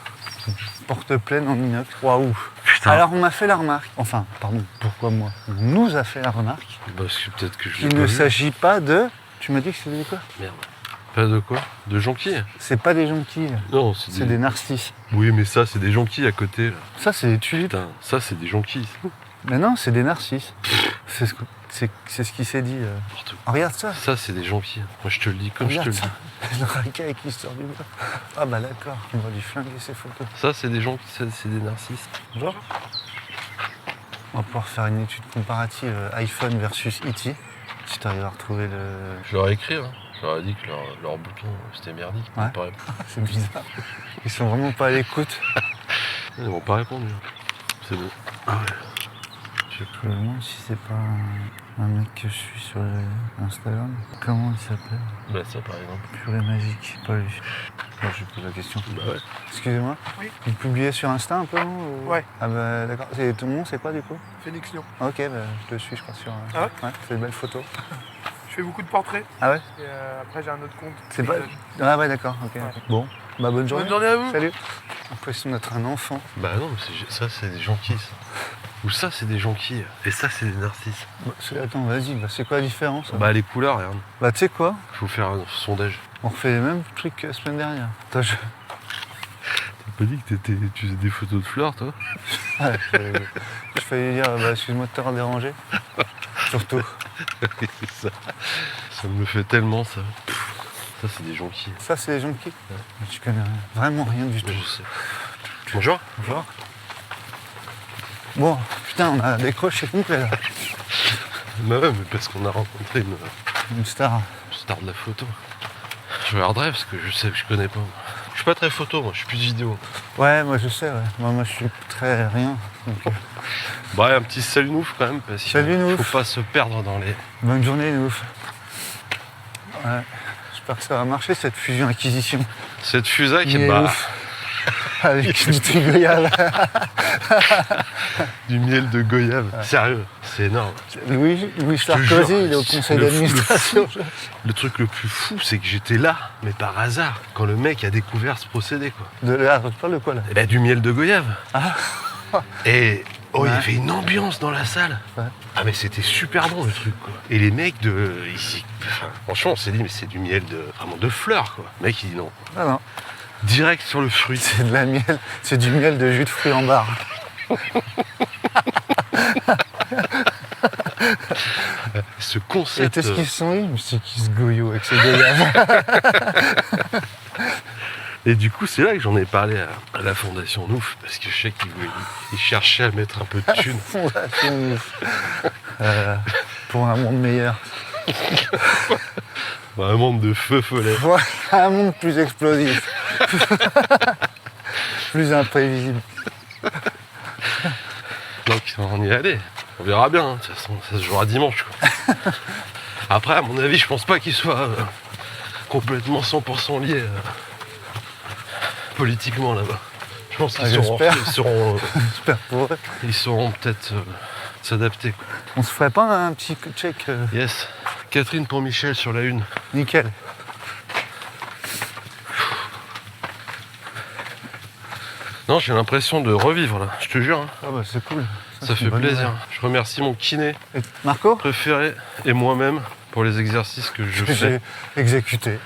Porte pleine en inox. Waouh. Putain. Alors on m'a fait la remarque. Enfin, pardon, pourquoi moi? On nous a fait la remarque Parce que peut-être que je l'ai qu'il pas ne vu. s'agit pas de. Tu m'as dit que c'était quoi? Merde. Pas de quoi? De jonquilles? C'est pas des jonquilles, Non, c'est des narcisses. Oui, mais ça, c'est des jonquilles à côté. Là. Ça, c'est des tulipes. Putain, ça, c'est des jonquilles. Mais non, c'est des narcisses. C'est ce qui s'est dit. N'importe quoi. Ah, regarde ça. Ça, c'est des jonquilles. Moi, je te le dis comme je te Regarde le dis. ça. Le racaille qui sort du bas. Ah bah d'accord, on va lui flinguer ses photos. Ça, c'est des jonquilles, ça, c'est des narcisses. Bonjour. On va pouvoir faire une étude comparative iPhone versus E.T. Si tu arrives à retrouver le. Je leur ai écrit, hein. Je leur ai dit que leur bouton, c'était merdique. Ils Ouais. m'ont pas répondu. C'est bizarre. Ils sont vraiment pas à l'écoute. Ils m'ont pas répondu. C'est bon. Ah ouais. Je sais Je plus. me demande si c'est pas un mec que je suis sur Instagram. Comment il s'appelle? Bah, ça, par exemple. Purée magique. Pas lui. Bon, je pose la question. Bah ouais. Excusez-moi. Oui. Vous publiez sur Insta un peu ou... Ouais. Ah bah d'accord. Ton nom c'est quoi du coup? Phoenix Lyon. Ok, bah, je te suis je crois sur... Ah ouais c'est une belle photo. Je fais beaucoup de portraits Ah ouais? et après j'ai un autre compte. C'est pas... Paysage. Ah ouais d'accord, ok. Ouais. Bon, bah bonne journée. Bonne journée à vous. Salut. L'impression d'être un enfant. Bah non, mais ça, c'est des jonquilles, ça. Ou ça, c'est des jonquilles. Et ça, c'est des narcisses. Attends, vas-y, bah, c'est quoi la différence? Bah, les couleurs, regarde. Bah tu sais quoi? Faut faire un sondage. On refait les mêmes trucs que la semaine dernière. Attends, T'as pas dit que tu faisais des photos de fleurs, toi? Ouais, je failli dire, bah, excuse-moi de t'avoir dérangé. Surtout. Ça me fait tellement, ça. Ça, c'est des jonquilles. Ça, c'est les gens qui... Tu connais rien. Vraiment rien du tout. Je sais. Bonjour. Bonjour. Bon, putain, on a décroché complet là. Bah ouais, mais parce qu'on a rencontré Une star. une star de la photo. Je regarderai parce que je sais que je connais pas. Je suis pas très photo, moi, je suis plus vidéo. Ouais, moi je sais, ouais. Moi je suis très rien. Donc, Bah, un petit salut Nouf quand même, parce qu'il Salut, Nouf. faut pas se perdre dans les. bonne journée, nous. Ouais. J'espère que ça va marcher cette fusion-acquisition. Cette fusac, Il est bah, ouf. Avec du truc goyave. Du miel de goyave. Sérieux, c'est énorme. Louis te Sarkozy, jure, il est au conseil le d'administration. Le truc le plus fou, c'est que j'étais là, mais par hasard, quand le mec a découvert ce procédé, quoi. Tu parles de quoi là? Eh ben, du miel de goyave. Et il y Ouais. avait une ambiance dans la salle. Ouais. Ah mais c'était super bon le truc, quoi. Et les mecs franchement, on s'est dit mais c'est du miel vraiment de fleurs, quoi. Le mec il dit non. Ah non, Direct sur le fruit. c'est de la miel, c'est du miel de jus de fruits en barre. Ce Et concept. qu'est-ce qu'ils se sont dit? Mais c'est qui ce goyot avec ses goyaves? Et du coup, c'est là que j'en ai parlé à la Fondation Nouf, parce que je sais qu'ils cherchaient à mettre un peu de thunes. Fondation Ouf. Pour un monde meilleur. Un monde de feu follet. Pour un monde plus explosif. Plus imprévisible. Donc on y est allé. On verra bien, hein. De toute façon, ça se jouera dimanche, quoi. Après, à mon avis, je pense pas qu'ils soient complètement 100% liés politiquement là-bas. Je pense qu'ils j'espère. J'espère pour eux. ils sauront peut-être s'adapter, quoi. On se ferait pas un petit check Yes. Catherine pour Michel sur la une. nickel. Non, j'ai l'impression de revivre là, je te jure, hein. Ah bah c'est cool. Ça c'est fait une bonne plaisir. nouvelle. Je remercie mon kiné Et Marco, préféré et moi-même pour les exercices que je que fais. j'ai exécuté.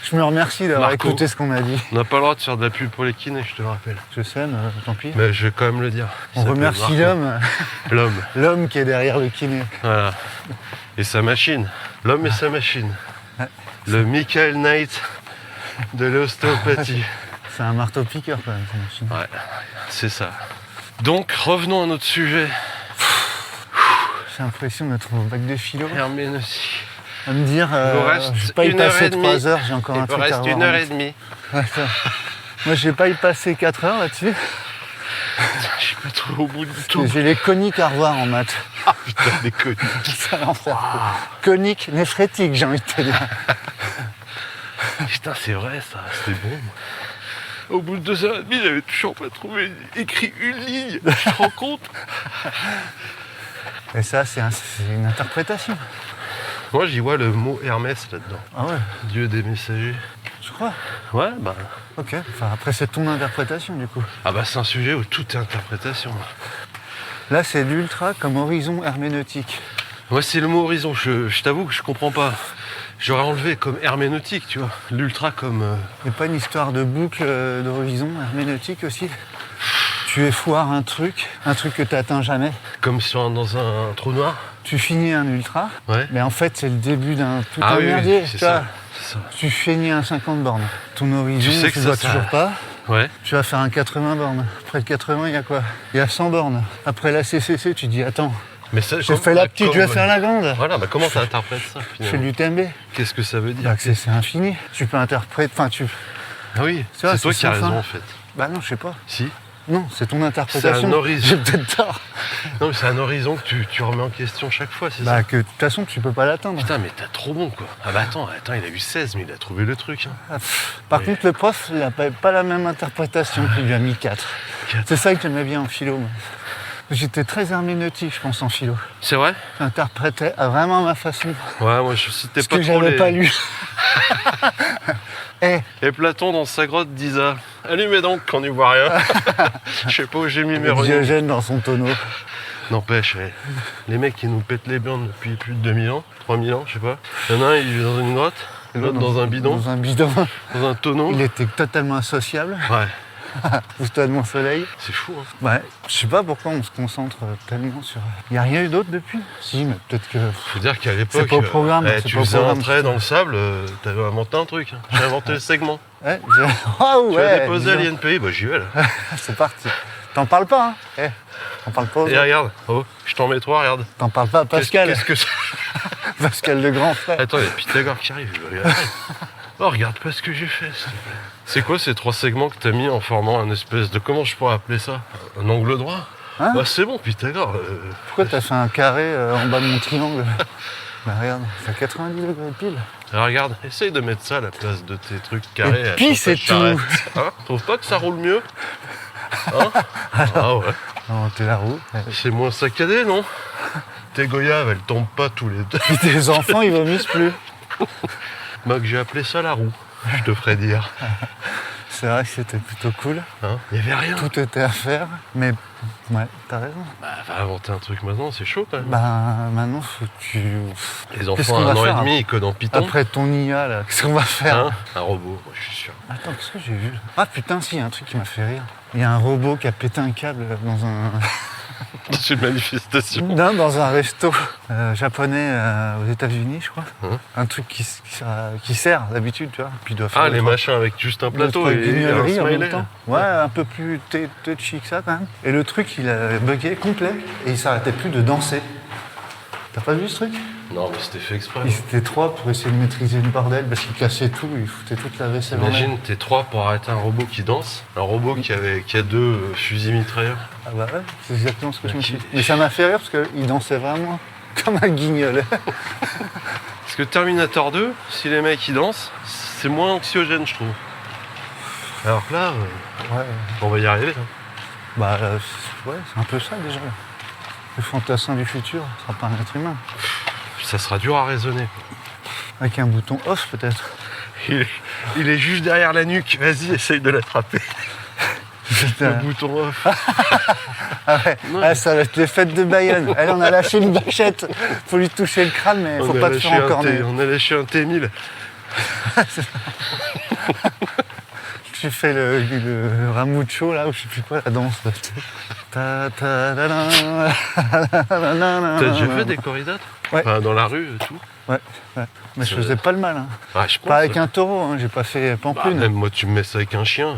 Je me remercie d'avoir Marco. écouté ce qu'on a dit. On n'a pas le droit de faire de la pub pour les kinés, je te le rappelle. Je sais, mais tant pis. Mais je vais quand même le dire. Il On s'appelle remercie Marco. l'homme, L'homme. l'homme qui est derrière le kiné. Voilà. Et sa machine. L'homme et sa machine. Ouais. Le Michael Knight de l'ostéopathie. C'est un marteau-piqueur quand même, cette machine. Ouais, c'est ça. Donc, revenons à notre sujet. J'ai l'impression d'être au bac de philo. Herméneutique. À me dire, Il vous reste je vais pas y 1 heure passer et demie. 3 heures, j'ai encore Il un vous truc à reste revoir. 1 heure et demie. Ouais, ça. Moi, je vais pas y passer 4 heures là-dessus. Je suis pas trop au bout du tout. J'ai les coniques à revoir en maths. Putain, des conneries. C'est l'enfer. Coniques néphrétiques, j'ai envie de te dire. Putain, c'est vrai ça, c'était bon. Au bout de 2 heures et demie, j'avais toujours pas trouvé écrit une ligne. Tu te rends compte? Et ça, c'est une interprétation. Moi, j'y vois le mot Hermès là-dedans. Ah ouais, Dieu des messagers. je crois. Ouais, bah. Ok. Enfin, après, c'est ton interprétation, du coup. Ah bah, c'est un sujet où tout est interprétation. Là, c'est l'ultra comme horizon herméneutique. Moi, c'est le mot horizon. Je t'avoue que je comprends pas. J'aurais enlevé comme herméneutique, tu vois. L'ultra comme. Il n'y a pas une histoire de boucle d'horizon herméneutique aussi? Tu effoires un truc que tu n'atteins jamais. Comme dans un trou noir. Tu finis un ultra, Ouais. mais en fait, c'est le début d'un tout Ah un oui, merdier. oui, c'est tu vois. ça. C'est ça. Tu finis un 50 bornes. Ton horizon, Tu sais que tu ça, vois ça- toujours pas. Ouais. Tu vas faire un 80 bornes. Après le 80, il y a quoi? Il y a 100 bornes. Après la CCC, tu dis attends, Mais ça, j'ai fait la petite, je vais faire la grande. Voilà, bah comment t'interprètes ça Je fais finalement? l'UTMB. Qu'est-ce que ça veut dire? Bah, c'est infini. Tu peux interpréter. Enfin, tu. Ah oui, C'est vrai, c'est toi c'est qui as sans fin. raison en fait. Bah non, je sais pas. Si. Non, c'est ton interprétation. C'est un horizon. J'ai peut-être tort. Non, mais c'est un horizon que tu remets en question chaque fois, c'est Bah ça? que de toute façon, tu peux pas l'atteindre. Putain, mais t'as trop bon quoi. Ah bah attends, il a eu 16, mais il a trouvé le truc. Hein. Ah, pff. Par Ouais. contre, le prof, il n'a pas la même interprétation. Il lui a mis 4. 4. C'est ça que j'aimais bien en philo. moi. J'étais très herméneutique, je pense, en philo. C'est vrai? J'interprétais à vraiment ma façon. Ouais, moi je citais Ce pas que trop j'avais les... pas lu. Eh, Et Platon dans sa grotte disait « Allumez donc quand on n'y voit rien !» Je sais pas où j'ai mis mes reliques. Diogène dans son tonneau. N'empêche, les mecs qui nous pètent les burnes depuis plus de 2000 ans, 3000 ans, je sais pas. Il y en a un, il vit dans une grotte, l'autre dans un bidon, Dans un bidon. dans un tonneau. Il était totalement associable. Ouais, Pousse-toi de mon soleil. c'est fou. Hein. Ouais, je sais pas pourquoi on se concentre tellement sur. Il n'y a rien eu d'autre depuis? Si, mais peut-être que. Faut dire qu'à l'époque, C'est pas au programme, c'est tu pas au faisais un programme. trait dans le sable, t'avais inventé un truc. Hein. J'ai inventé le segment. Ouais, oh, Tu ouais, as déposé à dis donc. l'INPI, bah j'y vais là. C'est parti. T'en parles pas, hein? Eh, t'en parles pas aux Et autres. regarde, oh, je t'en mets trois, regarde. T'en parles pas à Pascal. Qu'est-ce que c'est? Pascal le grand frère. Attends, il y a Pythagore qui arrive. Je vais regarder. Oh, regarde pas ce que j'ai fait, s'il te plaît. C'est quoi ces trois segments que t'as mis en formant un espèce de... Comment je pourrais appeler ça? Un angle droit? Hein? Bah c'est bon, Pythagore. Pourquoi t'as fait un carré en bas de mon triangle? Bah regarde, c'est à 90 degrés pile. Alors, regarde, essaye de mettre ça à la place de tes trucs carrés. Et puis, c'est tout. Hein, trouve pas que ça roule mieux? Hein? Ah ouais. Non, t'es la roue. C'est moins saccadé, non? Tes goyaves, elles tombent pas tous les deux. Puis tes enfants, ils vomissent plus. Moi, que j'ai appelé ça la roue, je te ferai dire. C'est vrai que c'était plutôt cool. Hein? Il y avait rien. Tout était à faire, mais ouais, t'as raison. Bah, va inventer un truc maintenant, c'est chaud quand même. Bah maintenant, faut que tu... Les qu'est-ce enfants, qu'on va 1 an et faire, demi, ils codent en Python. Après ton IA, là, qu'est-ce qu'on va faire? Hein? Un robot, moi, je suis sûr. Attends, qu'est-ce que j'ai vu là? Ah putain, si, il y a un truc qui m'a fait rire. Il y a un robot qui a pété un câble dans un... C'est une manifestation. Non, dans un resto japonais aux États-Unis, je crois. Hein? Un truc qui sert d'habitude, tu vois. Puis il doit faire Ah, deux, les trois- machins avec juste un deux, plateau trois et un guignoleries en même smiley. temps. Ouais, un peu plus touchy que ça quand même. Et le truc, il a bugué complet et il s'arrêtait plus de danser. T'as pas vu ce truc? Non, mais c'était fait exprès. Ils étaient trois pour essayer de maîtriser le bordel parce qu'ils cassaient tout, ils foutaient toute la vaisselle en l'air. Imagine, t'es 3 pour arrêter un robot qui danse, un robot qui a 2 fusils mitrailleurs. Ah bah ouais, c'est exactement ce que je me Qui- suis dit. Mais ça m'a fait rire parce qu'il dansait vraiment comme un guignol. Parce que Terminator 2, si les mecs ils dansent, c'est moins anxiogène, je trouve. Alors que là, Ouais, on va y arriver. Hein. bah ouais, c'est un peu ça déjà. Le fantassin du futur, ça sera pas un être humain. Ça sera dur à raisonner. Avec un bouton off peut-être. Il est juste derrière la nuque. Vas-y, essaye de l'attraper. Le Putain. bouton off. Ah ouais, Non. ah, ça va être les fêtes de Bayonne. Allez, on a lâché une bâchette. Faut lui toucher le crâne, mais faut pas te faire encorner. On a lâché un T1000. Tu fais le Ramucho là, ou je sais plus quoi, la danse. T'as T'as déjà fait des corridates? Ouais. Enfin, dans la rue et tout. Ouais. Mais je faisais pas le mal. Hein. Ah, je pense. Pas avec un taureau, hein. J'ai pas fait Bah, Pamplune. même moi, tu me mets ça avec un chien.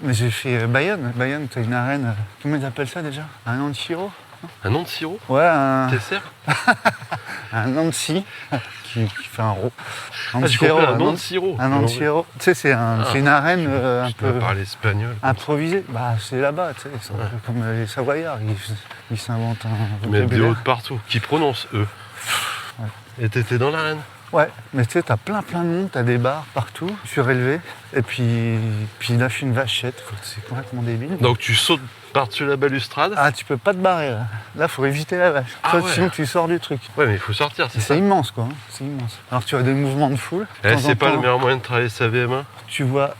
Mais j'ai fait Bayonne. Bayonne, t'as une arène. Comment ils appellent ça déjà? Un Nanchiro? Un nom de sirop? Ouais, Tesser? un Nancy qui fait un rot. Ah, j'ai compris, un nom de sirop. Un Nanchiro. Tu sais, c'est une arène un Tu peux peu parler espagnol. improvisée. Bah, c'est là-bas, tu sais. C'est un peu comme les Savoyards. Ils s'inventent un Mettre des hauts vocabulaire. de partout. Qui prononcent eux. Ouais. Et t'étais dans l'arène? Ouais, mais tu sais, t'as plein de monde, t'as des bars partout, surélevé, et puis il lâche une vachette, c'est complètement débile. Donc tu sautes par-dessus la balustrade? Ah, tu peux pas te barrer là. Là, faut éviter la vache. Ah Toi, ouais. sinon, tu sors du truc. Ouais, mais il faut sortir, c'est ça. C'est immense, quoi. Hein. C'est immense. Alors, tu as des mouvements de foule. De Eh, temps c'est en pas le temps, meilleur moyen de travailler sa VMA? Tu vois.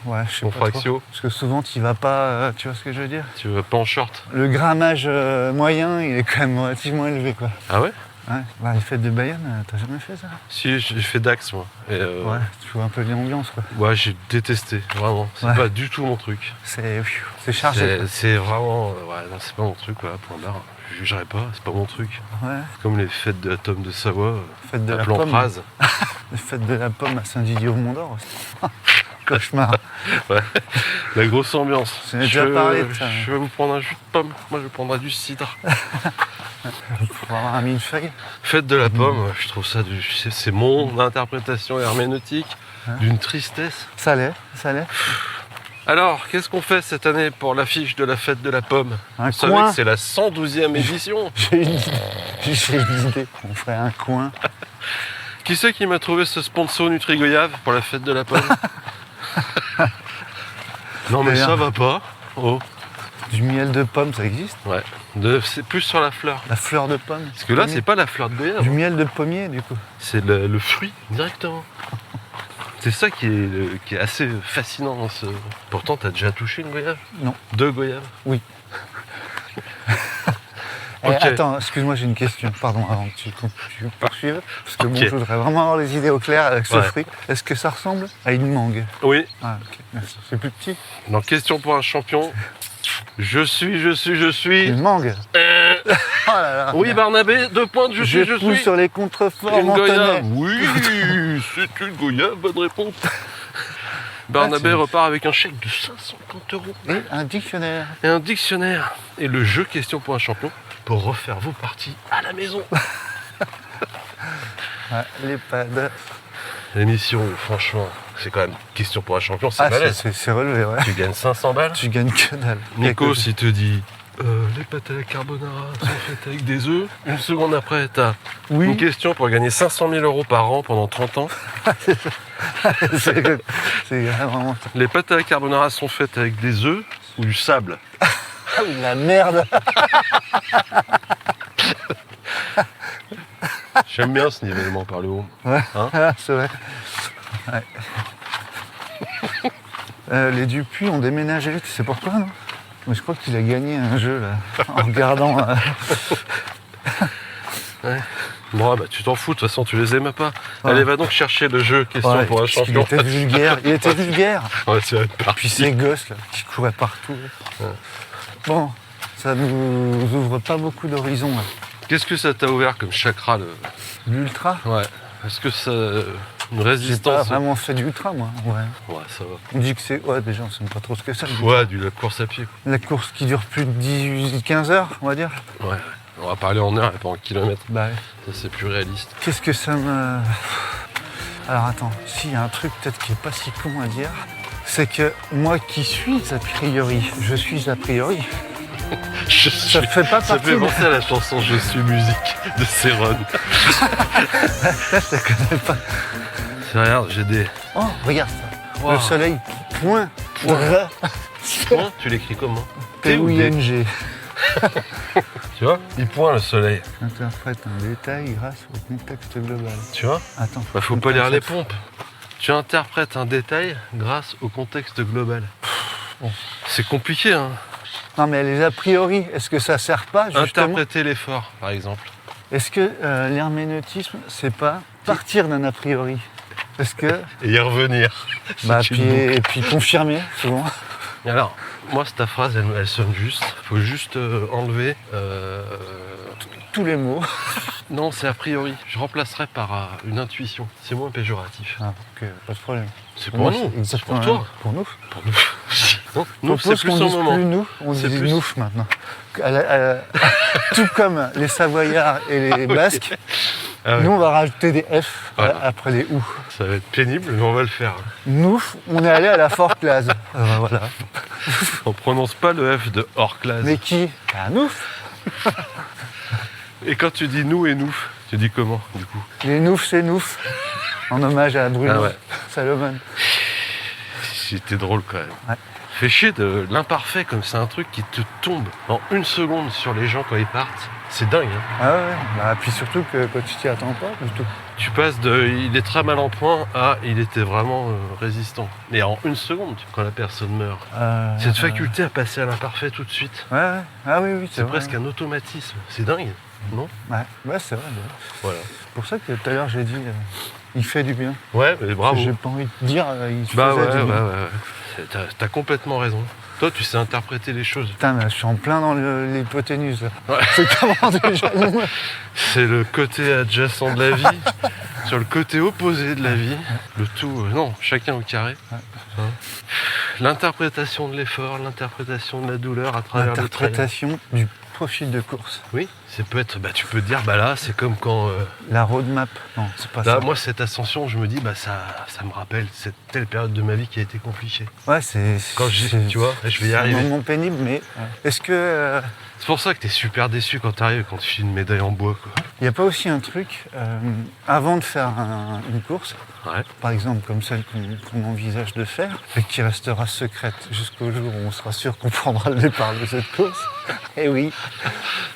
Ouais, je sais pas. Contractio. trop. Parce que souvent, tu vas pas. Tu vois ce que je veux dire? Tu vas pas en short? Le grammage moyen, il est quand même relativement élevé, quoi. Ah ouais? Ouais. Bah, les fêtes de Bayonne, t'as jamais fait ça? Si, j'ai fait Dax, moi. Et Ouais, tu vois un peu l'ambiance, quoi. ouais, j'ai détesté, vraiment. C'est Ouais. pas du tout mon truc. C'est chargé. C'est vraiment. Ouais, non, c'est pas mon truc, voilà, point barre. Je jugerai pas, c'est pas mon truc. Quoi. Ouais. Comme les fêtes de la tome de Savoie, Fête de à la plan pomme. phrase. Les fêtes de la pomme à Saint-Didier-au-Mont-d'Or aussi. Cauchemar. La grosse ambiance. J'en ai déjà parlé de ça, Je vais vous prendre un jus de pomme. Moi, je prendrai du cidre. Pour avoir un millefeuille. Fête de la pomme, je trouve ça, c'est mon interprétation herméneutique d'une tristesse. Ça l'est, ça l'est. Alors, qu'est-ce qu'on fait cette année pour l'affiche de la fête de la pomme? Un Vous savez coin. que c'est la 112e édition. J'ai une idée. On ferait un coin. Qui c'est qui m'a trouvé ce sponsor Nutri-Goyave pour la fête de la pomme? Non mais D'ailleurs. ça va pas. Oh, Du miel de pomme, ça existe? ouais. C'est plus sur la fleur. La fleur de pomme. Parce que là, c'est pas la fleur de goyave. Du miel de pommier, du coup. C'est le fruit directement. C'est ça qui est assez fascinant dans ce. Pourtant, t'as déjà touché une goyave? Non. 2 goyaves? Oui. Ok. Attends, excuse-moi, j'ai une question. Pardon, avant que tu poursuives. Parce que bon, Ok. je voudrais vraiment avoir les idées au clair avec ce Ouais. fruit. Est-ce que ça ressemble à une mangue? Oui. Ah, ok. Merci. C'est plus petit. Donc, question pour un champion. Je suis. Une mangue. Oh là là. Oui, Barnabé, 2 points de je pousse suis. sur les contreforts Une goyave. mentonnais. Oui, c'est une goyave, bonne réponse. Barnabé c'est- repart avec un chèque de 550 €. Et un dictionnaire. Et un dictionnaire. Et le jeu question pour un champion pour refaire vos parties à la maison. Ouais, l'EHPAD. L'émission, franchement, c'est quand même question pour un champion, c'est Ah, balèze. c'est relevé, ouais. Tu gagnes 500 balles. Tu gagnes que dalle. Nico, s'il te dit Les pâtes à la carbonara sont faites avec des œufs. Une seconde après, t'as Oui. une question pour gagner 500 000 € par an pendant 30 ans. c'est vraiment ça. Les pâtes à la carbonara sont faites avec des œufs ou du sable. Ah oui, la merde. J'aime bien ce nivellement par le haut. Ouais, Hein c'est vrai. Ouais. Les Dupuis ont déménagé, tu sais pourquoi, non? Mais je crois qu'il a gagné un jeu, là, en regardant... Ouais. Bon, bah tu t'en fous, de toute façon tu les aimes pas. Ouais. Allez, va donc chercher le jeu question Ouais, pour un parce qu'il champion. était vulgaire. Il était vulgaire. Ouais, c'est vrai. Puis ces gosses, là, qui couraient partout. Ouais. Bon, ça nous ouvre pas beaucoup d'horizons, là. Qu'est-ce que ça t'a ouvert comme chakra le... L'ultra? Ouais. Est-ce que ça. Une J'ai pas résistance. vraiment fait d'ultra, moi. Ouais. Ouais, ça va. On dit que c'est... Ouais, déjà, on sait pas trop ce que c'est. Ouais, la course à pied. La course qui dure plus de 18-15 heures, on va dire. Quoi. Ouais. On va parler en heure et pas en kilomètres. Bah ouais. Ça, c'est plus réaliste. Qu'est-ce que ça me... Alors attends, s'il y a un truc peut-être qui est pas si con à dire, c'est que moi qui suis a priori, je suis a priori, ça fait pas Ça partie fait de... penser à la chanson Je suis musique de Céron. Ça, je connais pas. Regarde, j'ai des. Oh, regarde ça. Wow. Le soleil, point. Comment tu l'écris comment T ou D P-O-I-N-G. Tu vois Il pointe le soleil. Interprète un détail grâce au contexte global. Tu vois Attends. Bah, faut pas lire les pompes. Tu interprètes un détail grâce au contexte global. Bon. C'est compliqué, hein. Non mais les a priori, est-ce que ça sert pas justement? Interpréter l'effort, par exemple. Est-ce que l'herméneutisme, c'est pas partir d'un a priori? Est-ce que... Et y revenir. Bah, C'est puis, une boucle. et puis confirmer, souvent. Et alors, moi, ta phrase, elle sonne juste. Faut juste enlever. Tous les mots. Non, c'est a priori. Je remplacerai par une intuition. C'est moins péjoratif. Ah, ok, pas de problème. C'est pour Moi, nous. c'est C'est exactement pour la même. toi. Pour nous. Pour nous. Non, nous, c'est Propose plus qu'on un dise moment. plus nous, on C'est dit plus- nouf maintenant. Tout comme les Savoyards et les Basques, Ah ouais. nous on va rajouter des F Voilà. après les OU. Ça va être pénible, mais on va le faire. Nouf, on est allé à la Fort Clase. Voilà. On prononce pas le F de hors classe. Mais qui? Ah, Nouf. Et quand tu dis nous et nous, tu dis comment, du coup Les Nouf, c'est Nouf. En hommage à Bruno Ah ouais. Salomon. C'était drôle quand même. Ouais. Fait chier de l'imparfait comme c'est un truc qui te tombe en une seconde sur les gens quand ils partent. C'est dingue, hein. Ah ouais, bah, puis surtout que quand tu t'y attends pas du tout. Tu passes de il est très mal en point à il était vraiment résistant. Et en une seconde, quand la personne meurt. Cette faculté à passer à l'imparfait tout de suite, Ouais, ouais. Ah oui, oui, c'est vrai. presque un automatisme. C'est dingue, non? Ouais, ouais c'est vrai. Voilà. C'est pour ça que tout à l'heure j'ai dit il fait du bien. Ouais, mais bravo. J'ai pas envie de dire il Bah faisait ouais, du ouais, bien. ouais. T'as complètement raison. Toi, tu sais interpréter les choses. Putain, mais je suis en plein dans l'hypoténuse là. Ouais. C'est comment déjà C'est le côté adjacent de la vie, sur le côté opposé de la vie. Le tout, non, chacun au carré. Hein. L'interprétation de l'effort, l'interprétation de la douleur à travers le trail. L'interprétation du profil de course. Oui, ça peut être, bah, tu peux te dire, bah là, c'est comme quand, La roadmap. Non, c'est pas là, ça. moi, cette ascension, je me dis, bah ça me rappelle cette telle période de ma vie qui a été compliquée. Ouais, c'est. Quand tu vois, je vais y c'est arriver. un moment pénible, mais est-ce que C'est pour ça que t'es super déçu quand t'arrives, quand tu files une médaille en bois, quoi. il n'y a pas aussi un truc avant de faire une course, Ouais. par exemple comme celle qu'on envisage de faire, et qui restera secrète jusqu'au jour où on sera sûr qu'on prendra le départ de cette course. Et oui,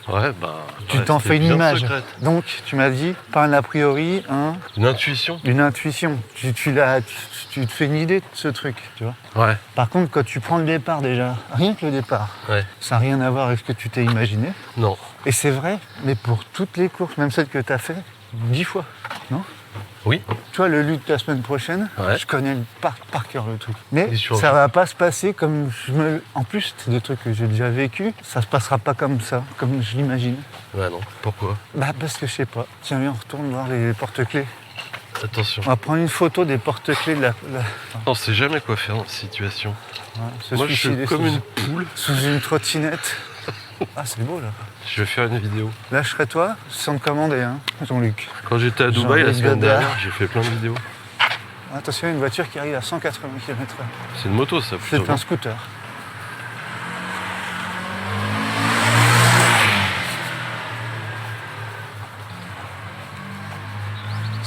Ouais, bah. tu ouais, t'en c'était fais une bien image. secrète. Donc tu m'as dit, pas un a priori, Une intuition. une intuition. Tu te fais une idée de ce truc, tu vois. Ouais, Par contre, quand tu prends le départ déjà, rien que le départ, ouais. ça n'a rien à voir avec ce que tu t'es imaginé. Non. Et c'est vrai, mais pour toutes les courses, même celles que tu as fait 10 fois, non? Oui. Tu vois, le lutte la semaine prochaine, Ouais. je connais par cœur le truc. Mais Et sur- ça va pas se passer comme En plus, c'est des trucs que j'ai déjà vécu, ça se passera pas comme ça, comme je l'imagine. Ouais, non. Pourquoi? Bah parce que je sais pas. Tiens, viens, on retourne voir les porte-clés. Attention. On va prendre une photo des porte-clés de la... On sait jamais quoi faire dans cette situation. Ouais, se Moi, je suicider suis comme sous- une poule. sous une trottinette. Ah, c'est beau, là. Je vais faire une vidéo. Lâcherais-toi sans te commander, hein, Jean-Luc. Quand j'étais à Dubaï la Jean-Luc semaine Godard. dernière, j'ai fait plein de vidéos. Attention, il y a une voiture qui arrive à 180 km/h. C'est une moto, ça, plutôt. C'est un scooter.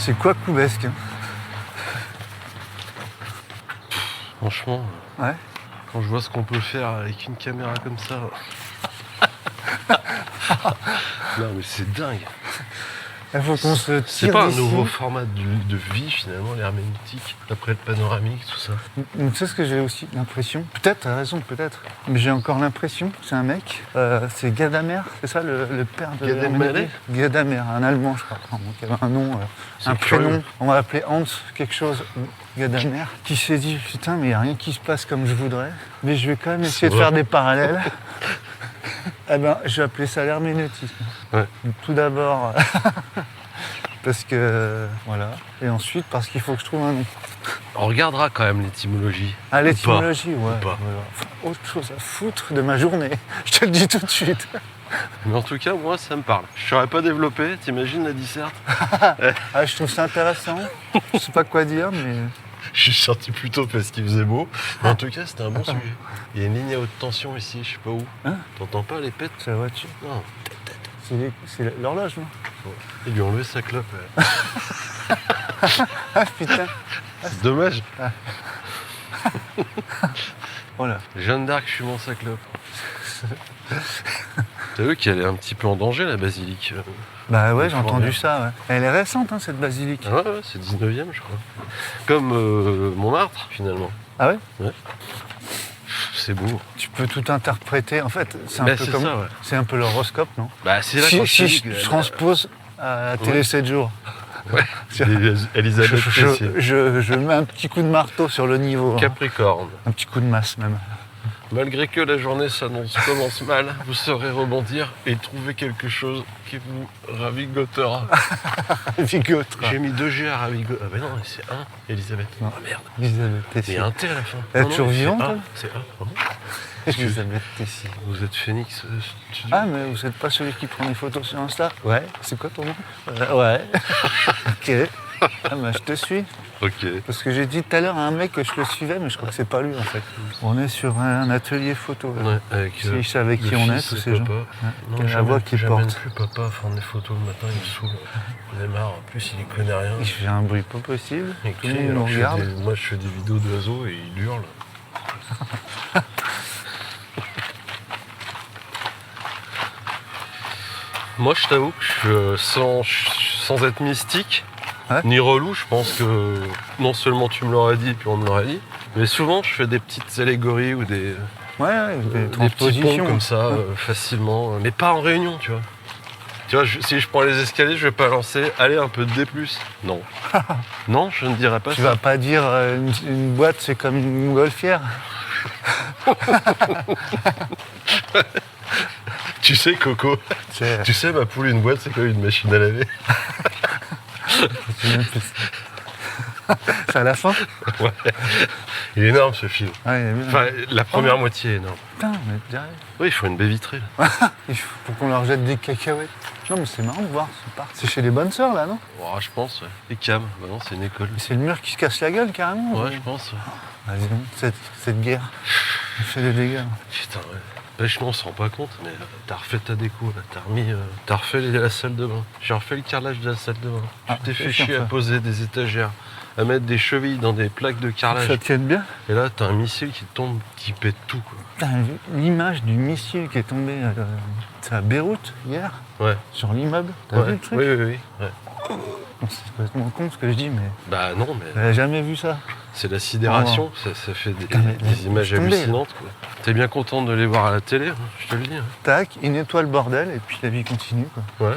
C'est quoi Coubesque hein? Franchement, Ouais. quand je vois ce qu'on peut faire avec une caméra comme ça. Non mais c'est dingue. Il faut qu'on se tire C'est pas un d'ici. nouveau format de vie finalement, l'herméneutique, après le panoramique, tout ça. Tu sais ce que j'ai aussi l'impression, peut-être, t'as raison, peut-être, mais j'ai encore l'impression que c'est un mec, c'est Gadamer, c'est ça le père de Gadamer. Gadamer, un Allemand je crois, enfin, qui avait un nom, un curieux. prénom, on va l'appeler Hans, quelque chose, Gadamer, qui s'est dit putain mais il n'y a rien qui se passe comme je voudrais, mais je vais quand même essayer de vrai. faire des parallèles. Eh ben, je vais appeler ça l'herméneutisme. Ouais. Tout d'abord, parce que voilà, et ensuite parce qu'il faut que je trouve un nom. On regardera quand même l'étymologie. Ah, l'étymologie, ouais. pas. Voilà. Enfin, autre chose à foutre de ma journée, je te le dis tout de suite. Mais en tout cas, moi, ça me parle. Je saurais pas développer, t'imagines la disserte? Ah, je trouve ça intéressant. Je sais pas quoi dire, mais Je suis sorti plus tôt parce qu'il faisait beau. Mais en tout cas, c'était un bon sujet. Il y a une ligne à haute tension ici, je sais pas où. Hein? T'entends pas les pètes? c'est la voiture. Non. C'est l'horloge, non? Ils lui ont enlevé sa clope. Ouais. Ah, putain. C'est dommage. Voilà. Jeanne d'Arc fumant sa clope. T'as vu qu'elle est un petit peu en danger, la basilique. Bah ouais, j'ai Faut entendu voir. ça, ouais. Elle est récente, hein, cette basilique. Ah ouais, c'est 19e, je crois. Comme Montmartre, finalement. Ah ouais? C'est beau. Tu peux tout interpréter. En fait, c'est un Bah, peu c'est comme... ça, ouais. C'est un peu l'horoscope, non? Bah, c'est là Si, quand si je je te dis que- transpose à la télé Ouais. 7 jours, Ouais, Elisabeth Tessier. je mets un petit coup de marteau sur le niveau. Hein. Capricorne. Un petit coup de masse, même. Malgré que la journée commence mal, vous saurez rebondir et trouver quelque chose qui vous ravigotera. Vigotre. J'ai mis 2 G à ravigoter. Ah bah non, c'est 1, Elisabeth. Non. Ah merde. Elisabeth Il y Tessier. a un T à la fin. Elle est Non, toujours c'est vivante, A. elle C'est A. Ah bon Elisabeth Tessier. Vous êtes Phoenix Studio. Ah, mais vous n'êtes pas celui qui prend des photos sur Insta? Ouais. C'est quoi ton nom? Ouais. Ok. Ah, bah, je te suis. Ok. Parce que j'ai dit tout à l'heure à un mec que je le suivais, mais je crois que c'est pas lui, en fait. On est sur un atelier photo. Là. Ouais, avec Si je savais qui le on est, fils tous et ces gens. papa. Ouais. Non, Quelle la voix qu'il j'amène porte. plus papa à faire des photos le matin, il me saoule. Il est marre, en plus il y connaît rien. Il fait un bruit pas possible. Il Tout le crie, monde nous alors regarde. moi je fais des vidéos d'oiseaux et il hurle. Moi je t'avoue que sans être mystique, Ouais. ni relou, je pense que non seulement tu me l'aurais dit puis on me l'aurait dit, mais souvent je fais des petites allégories ou des Ouais, des petits ponts transpositions. comme ça facilement, mais pas en réunion, tu vois. Tu vois, si je prends les escaliers, je vais pas lancer. Allez, un peu de D+. Non. Non, je ne dirais pas Tu ça. vas pas dire une boîte, c'est comme une montgolfière. Tu sais, Coco, C'est tu sais, ma poule, une boîte, c'est comme une machine à laver. à la fin. Ouais. Il est énorme, ce film. Ouais, il est bien. Enfin, la première moitié est énorme. Putain, mais derrière. Oui, il faut une baie vitrée. Là. Il faut qu'on leur jette des cacahuètes. Non, mais c'est marrant de voir ce parc. C'est chez les bonnes sœurs, là, non? Oh, je pense, ouais. Et Cam, bah non, c'est une école. Mais c'est le mur qui se casse la gueule, carrément. Ouais, je pense. Ouais. Ah, dis donc, cette guerre, elle fait des dégâts. Putain, ouais. Pêche, on se rend pas compte, mais t'as refait ta déco, là. T'as refait la salle de bain. J'ai refait le carrelage de la salle de bain. Ah, Tu t'es fait c'est chier chiant, à ça. poser des étagères, à mettre des chevilles dans des plaques de carrelage. Ça tienne bien. Et là, t'as un missile qui tombe, qui pète tout, quoi. Putain, l'image du missile qui est tombé c'est à Beyrouth, hier, Ouais. sur l'immeuble. T'as Ouais. vu le truc? Oui, oui, oui. Ouais. Bon, c'est complètement con ce que je dis, mais Bah non, mais j'avais jamais vu ça. c'est la sidération, ça fait des, Putain, mais des images laisse tomber. hallucinantes, quoi. T'es bien content de les voir à la télé, hein, je te le dis. Hein. Tac, il nettoie le bordel et puis la vie continue, quoi. Ouais.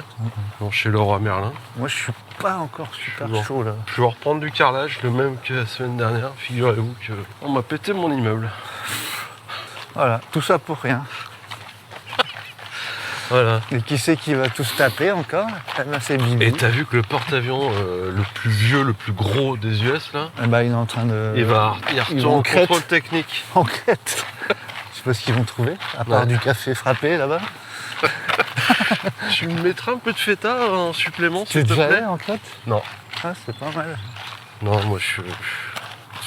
Bon, chez Leroy Merlin. Moi, je suis pas encore super Bon. chaud, là. Je vais reprendre du carrelage, le même que la semaine dernière. Figurez-vous que on m'a pété mon immeuble. Voilà, tout ça pour rien. Voilà. Et qui c'est qui va tous taper encore? Eh ben, c'est Bibi. Et t'as vu que le porte-avions le plus vieux, le plus gros des US, là, Eh ben, il est en train de... il ils retourne vont en en crête. contrôle technique. En crête. Je sais pas ce qu'ils vont trouver, à part Ouais. du café frappé, là-bas. Tu me mettras un peu de feta en supplément, Tu s'il es te déjà plaît? allé en crête? Non. Ah, c'est pas mal. Non, moi je suis...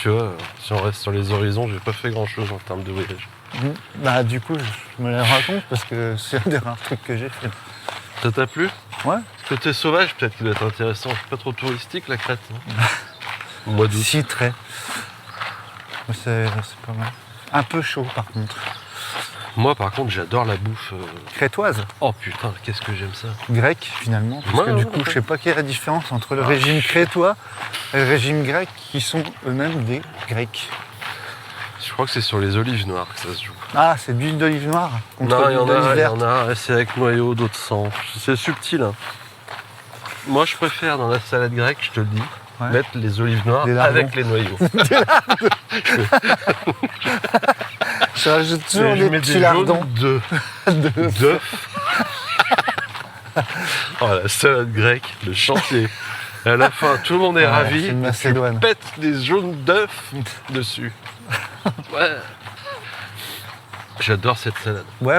Tu vois, si on reste sur les horizons, j'ai pas fait grand-chose en termes de voyage. Bah, du coup, je me les raconte parce que c'est un des rares trucs que j'ai fait. Ça t'a plu? Ouais, Côté sauvage, peut-être qu'il doit être intéressant. C'est pas trop touristique, la Crète, non? Au mois d'août. Si, très. C'est pas mal. Un peu chaud, par contre. Moi, par contre, j'adore la bouffe. Crétoise, Oh putain, qu'est-ce que j'aime ça. grecque, finalement. Parce Ouais, que ouais, du coup, ouais. je sais pas quelle est la différence entre le régime crétois et le régime grec, qui sont eux-mêmes des Grecs. Je crois que c'est sur les olives noires que ça se joue. Ah, c'est de l'huile d'olive noire contre Non, il y l'huile en d'olive a, verte. c'est avec noyau, d'autres sans. C'est subtil. Hein. Moi, je préfère dans la salade grecque, je te le dis, Ouais. mettre les olives noires Des lardons. avec les noyaux. Je rajoute Et toujours je des mets petits des lardons. jaunes d'œufs. Oh, la salade grecque, le chantier. Et à la fin, tout le monde est Ouais, ravi. c'est une et tu Macédoine. pètes des jaunes d'œufs dessus. Ouais. J'adore cette salade. Ouais.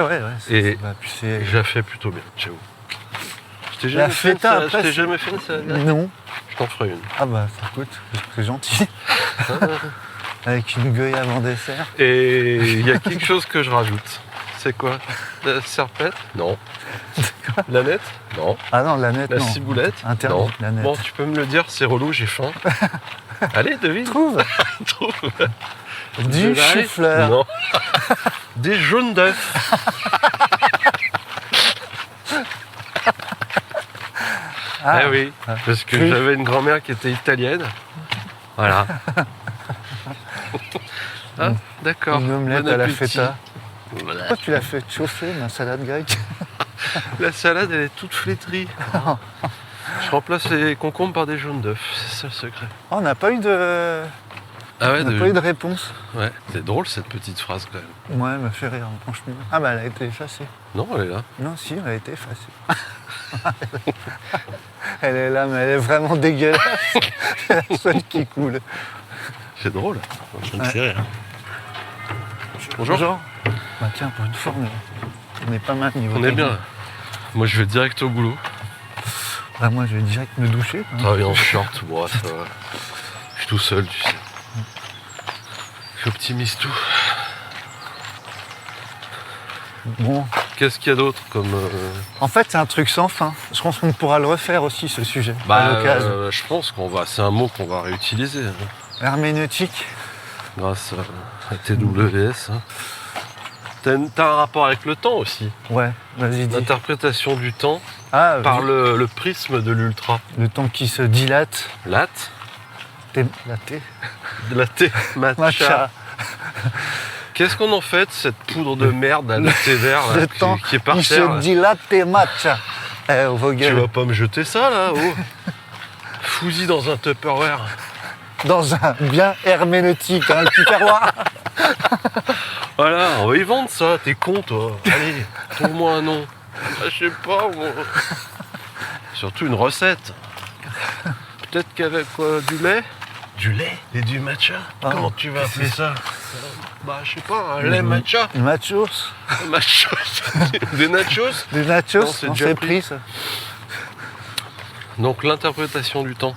Et Puis c'est- je la fais plutôt bien, j'avoue. Je t'ai La jamais fait une feta, salade- après, je t'ai c'est- jamais fait une salade grecque. Non. Je t'en ferai une. Ah bah, ça coûte. C'est gentil. Avec une goyave en dessert. Et il y a quelque chose que je rajoute. C'est quoi? La serpette? Non. La nette? Non. Ah non, la nette, La non. ciboulette? Interdit, Non. la nette. Bon, tu peux me le dire, c'est relou, j'ai faim. Allez, devine. Trouve Trouve. du De l'ail? chou-fleur. Non. Des jaunes d'œufs. Ah, Eh oui, parce que Cru. j'avais une grand-mère qui était italienne. Voilà. Ah, d'accord. une omelette Bon à la appétit. feta. Voilà. Pourquoi tu l'as fait chauffer, ma salade grecque? La salade, elle est toute flétrie. Je remplace les concombres par des jaunes d'œufs. C'est ça le secret. Oh, on n'a pas eu de... Ah ouais, on n'a pas eu de réponse. ouais. C'est drôle cette petite phrase quand même. Ouais, elle m'a fait rire, franchement. Ah bah, elle a été effacée. Non, elle est là. Non, si, elle a été effacée. Elle est là, mais elle est vraiment dégueulasse. C'est la seule qui coule. C'est drôle. Ça me Ouais. fait rire. Bonjour. Bah tiens, pour une fois, on est pas mal niveau On est bien technique. là. Moi je vais direct au boulot. Bah, moi, je vais direct me doucher. hein. Travailler en short, bon, ça va. Je suis tout seul, tu sais. J'optimise tout. Bon, Qu'est-ce qu'il y a d'autre comme. en fait, c'est un truc sans fin. Je pense qu'on pourra le refaire aussi, ce sujet, à l'occasion. je pense qu'on va. C'est un mot qu'on va réutiliser hein, Herméneutique. grâce à TWS. Hein. T'as un rapport avec le temps aussi. Ouais, vas-y, dis. L'interprétation du temps Ah, par le prisme de l'ultra. le temps qui se dilate. Latte, La thé. de la thé, matcha. Matcha. Qu'est-ce qu'on en fait de cette poudre de merde à la thé vert là, Le temps qui est par qui terre se là dilate matcha. Eh, au Tu Vogel. vas pas me jeter ça là, oh Fous-y dans un Tupperware. Dans un bien herméneutique, hein, le petit terroir. Voilà, on va y vendre ça, t'es con toi. Allez, trouve-moi un nom. Ah, je sais pas, moi. Surtout une recette. Peut-être qu'avec quoi, du lait? Du lait et du matcha? Ah, Comment tu vas appeler ça? Bah, je sais pas, un lait matcha? Machos. Un Nachos? Des nachos? Des nachos. Non, c'est Non, déjà c'est pris. pris, ça. Donc l'interprétation du temps.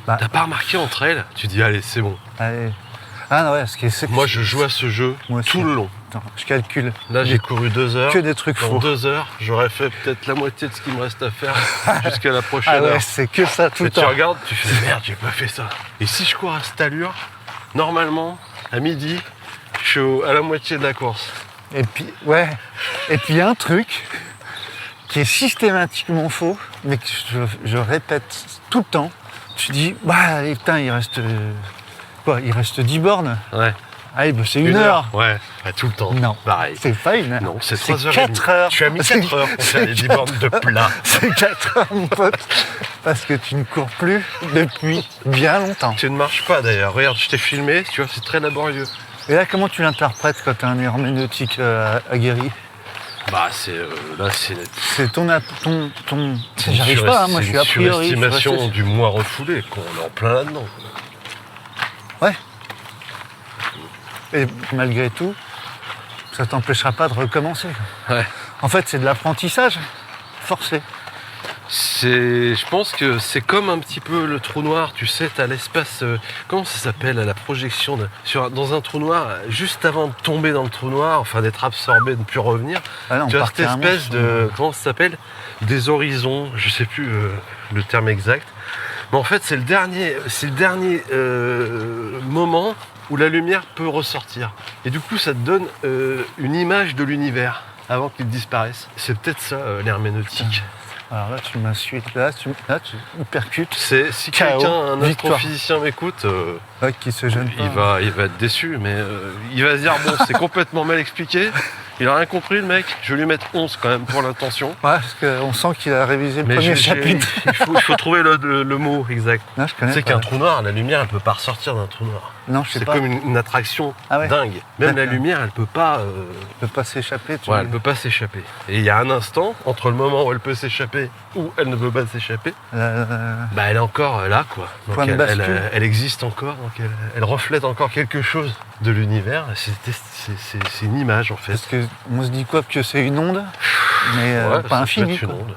Bah. T'as pas remarqué entre elles? Tu dis, allez, c'est bon. Allez. Ah non, ouais, ce qui est... Moi, je joue à ce jeu Moi aussi. tout le long. Attends, je calcule. Là, j'ai couru 2 heures. Que des trucs Dans faux. 2 heures, j'aurais fait peut-être la moitié de ce qu'il me reste à faire jusqu'à la prochaine Ah ouais, heure. c'est que ça tout Et le tu temps. regardes, tu fais merde, j'ai pas fait ça. Et si je cours à cette allure, normalement, à midi, je suis à la moitié de la course. Et puis, ouais. Et puis, il y a un truc qui est systématiquement faux, mais que je répète tout le temps. Tu dis, bah, allez, putain, il reste... quoi, il reste 10 bornes. Ouais. Allez, bah, c'est une heure. Ouais, ouais, tout le temps. Non, Pareil. c'est pas une heure. Non, c'est c'est 3 heures. 4 heures. Tu as mis 4 heures pour faire les 10 bornes de plat. C'est 4 heures, mon pote. Parce que tu ne cours plus depuis bien longtemps. Tu ne marches pas d'ailleurs. Regarde, je t'ai filmé, tu vois, c'est très laborieux. Et là, comment tu l'interprètes quand tu as un herméneutique aguerri? Bah, c'est. Là, c'est. C'est ton... c'est une J'arrive pas, hein, moi je suis a c'est une priori. je suis surestimation resté- du mois refoulé, quoi. On est en plein là-dedans. Ouais. Et malgré tout, ça t'empêchera pas de recommencer. Ouais. En fait, c'est de l'apprentissage forcé. Je pense que c'est comme un petit peu le trou noir, tu sais, t'as l'espace, comment ça s'appelle, la projection dans un trou noir, juste avant de tomber dans le trou noir, enfin d'être absorbé, de ne plus revenir. Ah là, on Tu as part cette carrément espèce sur- de, comment ça s'appelle, des horizons, je sais plus le terme exact. Mais en fait, c'est le dernier moment où la lumière peut ressortir. Et du coup, ça te donne une image de l'univers avant qu'il disparaisse. C'est peut-être ça, l'herméneutique. Alors là, tu m'insultes. Là, tu me percutes. C'est si KO, quelqu'un, un victoire. astrophysicien m'écoute, Ouais, qui se gêne pas. il va être déçu, mais il va se dire bon, c'est complètement mal expliqué. Il a rien compris, le mec. Je vais lui mettre 11 quand même pour l'intention. Ouais, parce qu'on sent qu'il a révisé le Mais premier chapitre. il faut trouver le mot exact. Non, je connais C'est pas. qu'un trou noir, la lumière, elle peut pas ressortir d'un trou noir. Non, je sais C'est pas. comme une attraction Ah ouais. dingue. Même la D'accord. lumière, elle peut pas. Elle peut pas s'échapper. Tu Ouais, dis. elle peut pas s'échapper. Et il y a un instant entre le moment où elle peut s'échapper ou elle ne peut pas s'échapper, bah elle est encore là, quoi. Donc Point de bascule. elle existe encore, donc elle reflète encore quelque chose de l'univers. C'est une image en fait. Parce que on se dit quoi que c'est une onde, mais Ouais, pas ça peut infinie. être une quoi. onde.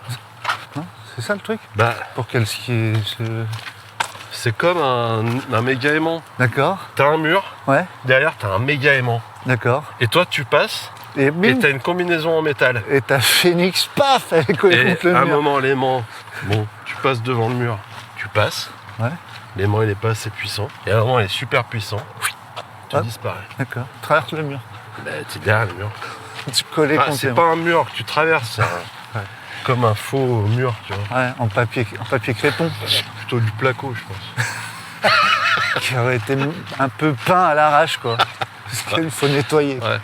Non, c'est ça le truc. Bah, Pour qu'elle se. c'est comme un méga aimant. D'accord. T'as un mur, Ouais. derrière t'as un méga aimant. D'accord. Et toi tu passes Et et bim. t'as une combinaison en métal. Et ta phénix, paf, elle colle Et contre le à un mur. moment l'aimant, bon, tu passes devant le mur, tu passes. Ouais. L'aimant il est pas assez puissant. Et à un moment il est super puissant. Tu Hop. disparais. D'accord. Traverse le mur. Bah, t'es derrière le mur. Tu collais Ah, contre c'est les- pas un mur que tu traverses, c'est Ouais. comme un faux mur, tu vois. Ouais, en papier crépon, Plutôt du placo, je pense. qui aurait été un peu peint à l'arrache, quoi. Parce qu'il faut nettoyer. Ouais.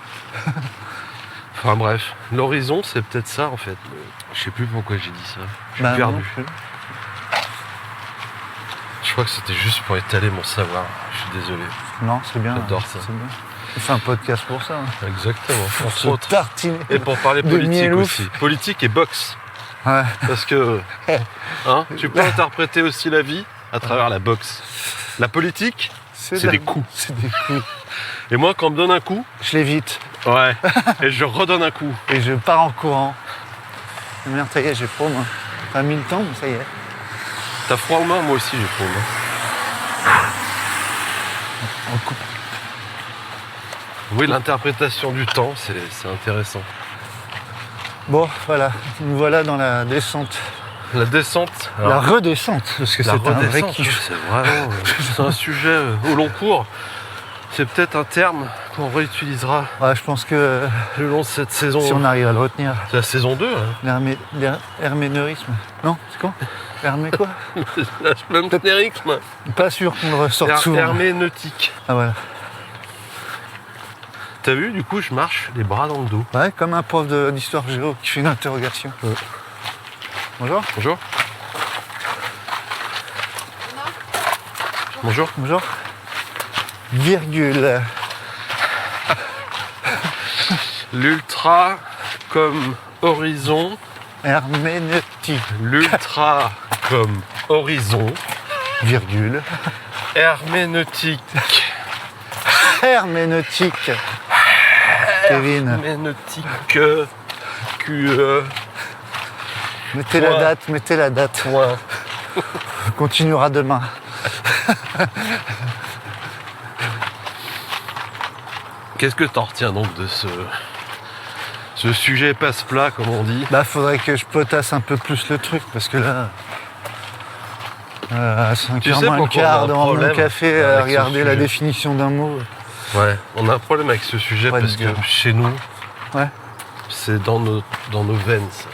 Enfin bref, l'horizon c'est peut-être ça en fait. Je sais plus pourquoi j'ai dit ça. Je suis Bah, perdu. non plus. Je crois que c'était juste pour étaler mon savoir. Je suis désolé. Non, c'est bien. J'adore ça. C'est bien. On fait un podcast pour ça. Hein. Exactement. Pour Entre se autres. tartiner. Et pour parler de politique mielouf. aussi. Politique et boxe. Ouais. Parce que hein, tu peux interpréter aussi la vie à travers la boxe. La politique, c'est de la- des coups. C'est des coups. Et moi quand on me donne un coup, Je l'évite. ouais, et je redonne un coup. Et je pars en courant. Merde, ça y est, j'ai froid, moi. Pas mis le temps, mais ça y est. T'as froid aux mains, moi aussi j'ai froid aux mains. On coupe. Oui, l'interprétation du temps, c'est intéressant. Bon, voilà. Nous voilà dans la descente. La descente, La redescente, parce que c'est la un vrai redescente, kiff. c'est vraiment c'est un sujet au long cours. C'est peut-être un terme qu'on réutilisera Ouais, je pense que le long de cette saison. si on arrive à le retenir, C'est la saison 2. Hein. l'herméneurisme. Non, c'est quoi Hermé quoi L'herméneurisme. Pas sûr qu'on le ressorte souvent. Herméneutique. Ah voilà. T'as vu, du coup, je marche les bras dans le dos. Ouais, comme un prof d'histoire géo qui fait une interrogation. Bonjour. Bonjour. Bonjour. Bonjour. Virgule. L'ultra comme horizon. Herméneutique. L'ultra comme horizon. Virgule. Herméneutique. Herméneutique. Kevin, Herméneutique. QE. mettez Point. la date, mettez la date. Point. On continuera demain. Qu'est-ce que t'en retiens donc de ce sujet passe-plat, comme on dit? Bah, faudrait que je potasse un peu plus le truc parce que là, à 5h Tu sais moins le pourquoi on a quart un dans mon problème café avec à ce regarder la sujet définition d'un mot. Ouais, on a un problème avec ce sujet Ouais, parce que d'accord. chez nous, Ouais, c'est dans nos veines. Ça.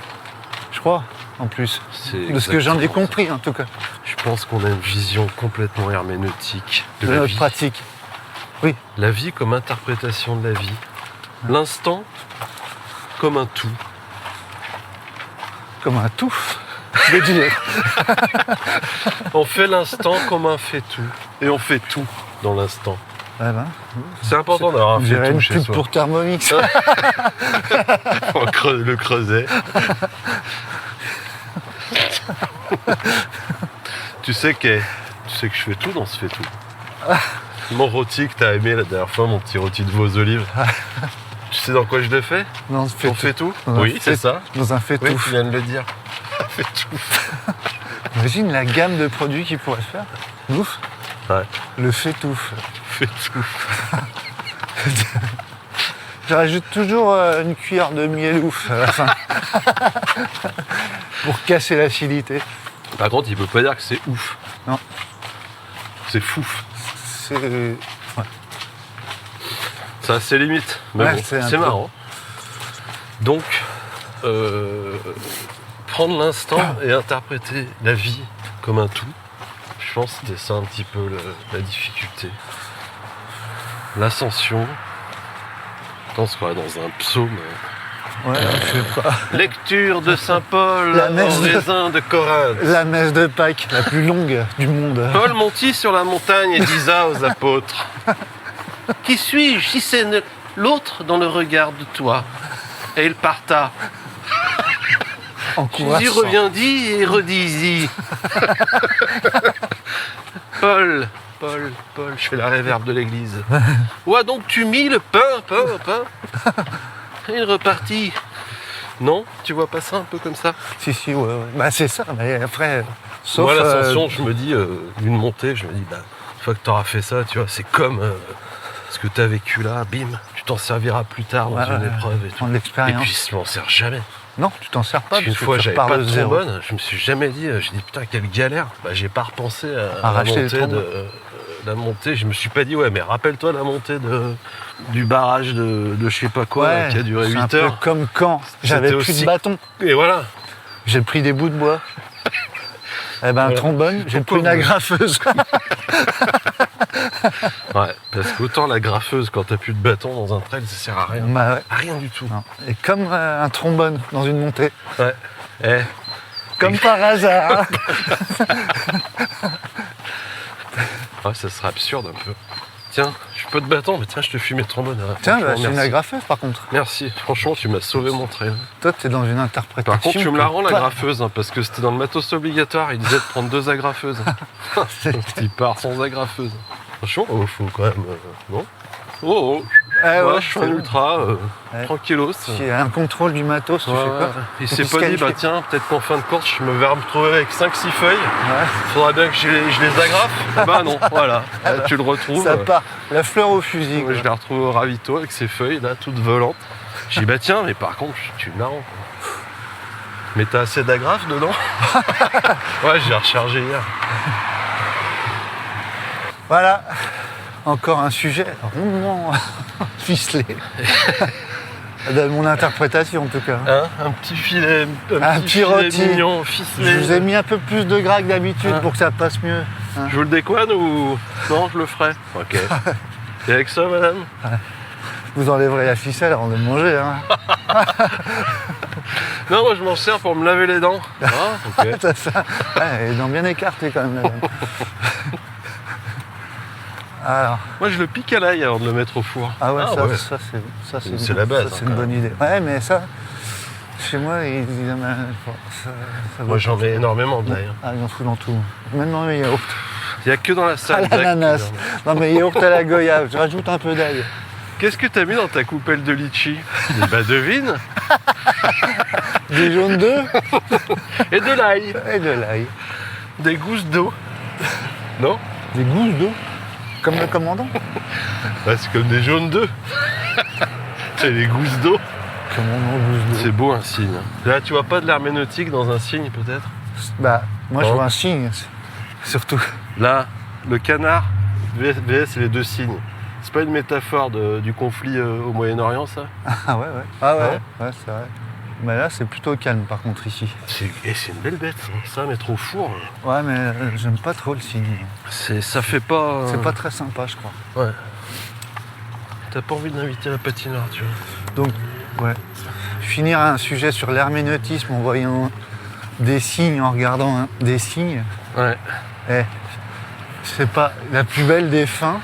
je crois, en plus. C'est De ce que j'en ai exactement compris, en tout cas, ça. Je pense qu'on a une vision complètement herméneutique de de la notre vie. pratique. La vie comme interprétation de la vie. L'instant comme un tout. Comme un tout, je veux dire. On fait l'instant comme un fait tout. Et on fait tout dans l'instant. Ouais, ben, C'est important d'avoir un on fait dirait tout une chez pub soi. pour Thermomix. Le creuset. tu sais que je fais tout dans ce fait tout. Mon rôti que t'as aimé la dernière fois, mon petit rôti de veau aux olives. Tu sais dans quoi je le fais? Dans un fait On fait tout? Dans un Oui, fait- c'est ça. Dans un fait Oui, tout. tu viens de le dire. Fais tout. Imagine la gamme de produits qu'il pourrait faire. Ouf. Ouais. Le fait-ouf. Fais tout. Je rajoute toujours une cuillère de miel ouf à la fin. Pour casser l'acidité. Par contre, il peut pas dire que c'est ouf. Non. C'est fouf. C'est... ouais. Ça a ses limites. Mais Ouais, bon, c'est un c'est peu- marrant. Donc, prendre l'instant et interpréter la vie comme un tout, je pense que c'était ça un petit peu la difficulté. L'ascension. Attends, c'est quoi, dans un psaume. Ouais, je sais pas. Lecture de Saint Paul La en messe de- raisin de Corinthe. La messe de Pâques, la plus longue du monde. Paul montit sur la montagne et disa aux apôtres: Qui suis-je si c'est l'autre dans le regard de toi? Et il parta. Encourageant. Jésus revient-y et redis-y. Paul, je fais la réverbe de l'église. Où as donc tu mis le pain? Et il repartit. Non, tu vois pas ça un peu comme ça? Si, ouais. Bah c'est ça, mais après... Sauf, Moi, l'ascension, je me dis, une montée, je me dis, bah, une fois que tu auras fait ça, tu vois, c'est comme ce que tu as vécu là, bim, tu t'en serviras plus tard dans une épreuve et tout. prendre Et l'expérience. puis, je m'en sers jamais. Non, tu t'en sers pas. Parce qu'une parce que fois, tu j'avais repars pas de de zéro. trombone, je me suis jamais dit, j'ai dit, putain, quelle galère. Bah, j'ai pas repensé à la racheter le montée trombone. la montée. Je me suis pas dit, ouais, mais rappelle-toi la montée du barrage de je sais pas quoi, là, qui a duré c'est 8 un peu heures. comme quand j'avais C'était plus aussi- de bâton. Et voilà. J'ai pris des bouts de bois. Eh ben, un Voilà. trombone, j'ai pris Pourquoi une vous- agrafeuse. Ouais, parce qu'autant la graffeuse, quand t'as plus de bâton dans un trail, ça sert à rien. Bah ouais. À rien du tout. Non. Et comme un trombone dans une montée. Ouais. Eh, Comme par hasard. ouais, ça serait absurde un peu. Tiens, je suis pas de bâton, mais tiens, je te fume mes trombones. Tiens, Franchement, bah, c'est une merci. agrafeuse par contre. Merci, franchement, tu m'as sauvé mon trail. Toi, t'es dans une interprétation. Par contre, tu me la rends, que pas- l'agrafeuse, hein, parce que c'était dans le matos obligatoire, il disait de prendre 2 agrafeuses. Il part sans agrafeuse. Franchement, faut quand même... non. Oh, Eh ouais, ouais, je suis un c'est- ultra, Ouais. tranquillos. S'il y a un contrôle du matos, tu Ouais, fais ouais. quoi Il Faut s'est se pas dit, qualifier. bah tiens, peut-être qu'en fin de course, je me vais me retrouver avec 5-6 feuilles. Ouais, Faudra bien que je les agrafe. Ah bah non, voilà. Là, tu le retrouves. ça part. La fleur au fusil. Moi, je quoi. l'ai retrouvé au ravito avec ses feuilles là, toutes volantes. J'ai dit bah tiens, mais par contre, tu me la rends. Mais t'as assez d'agrafes dedans? Ouais, j'ai rechargé hier. Voilà. Encore un sujet rondement ficelé. De mon interprétation en tout cas. Hein, un petit filet, Un petit filet rôti. mignon, Je ficelé. vous ai mis un peu plus de gras que d'habitude Hein. pour que ça passe mieux. Hein. Je vous le décoine ou non, je le ferai. Ok. Et avec ça, madame? Vous enlèverez la ficelle avant de le manger. Hein. Non, moi je m'en sers pour me laver les dents. Ah, ok. C'est ça. Ouais, les dents bien écartées quand même. la dame. Alors, Moi je le pique à l'ail avant de le mettre au four. ah ouais, ouais. ça c'est C'est la base, ça, c'est hein, une quand bonne idée. Ouais, mais ça, chez moi, ils en ça Moi va. j'en mets énormément de l'ail. hein. Ah, ils en foutent dans tout. Même dans mes yaourts. Il n'y a que dans la À salle. Zach, l'ananas. qui- Dans mes yaourts à la goya, je rajoute un peu d'ail. Qu'est-ce que t'as mis dans ta coupelle de litchi? Bah devine. Des jaunes d'œufs Et de l'ail. et de l'ail. Des gousses d'eau. Non? Des gousses d'eau. Comme le commandant. Bah, c'est comme des jaunes d'œufs. C'est les gousses d'eau. Commandant gousses d'eau. C'est beau un signe. Là, tu vois pas de l'herméneutique dans un signe peut-être? Bah, moi je Oh. vois un signe, surtout. Là, le canard, VS, c'est les deux signes. C'est pas une métaphore du conflit au Moyen-Orient, ça? Ah ouais, ouais. Ah ouais, Ouais. ouais, c'est vrai. Mais là, c'est plutôt calme par contre ici. C'est une belle bête, ça, mettre au four. Ouais, mais j'aime pas trop le signe. Ça fait pas. C'est pas très sympa, je crois. Ouais. T'as pas envie d'inviter la patinoire, tu vois. Donc, ouais. Finir un sujet sur l'herméneutisme en voyant des signes, en regardant des signes, Ouais. eh, c'est pas la plus belle des fins.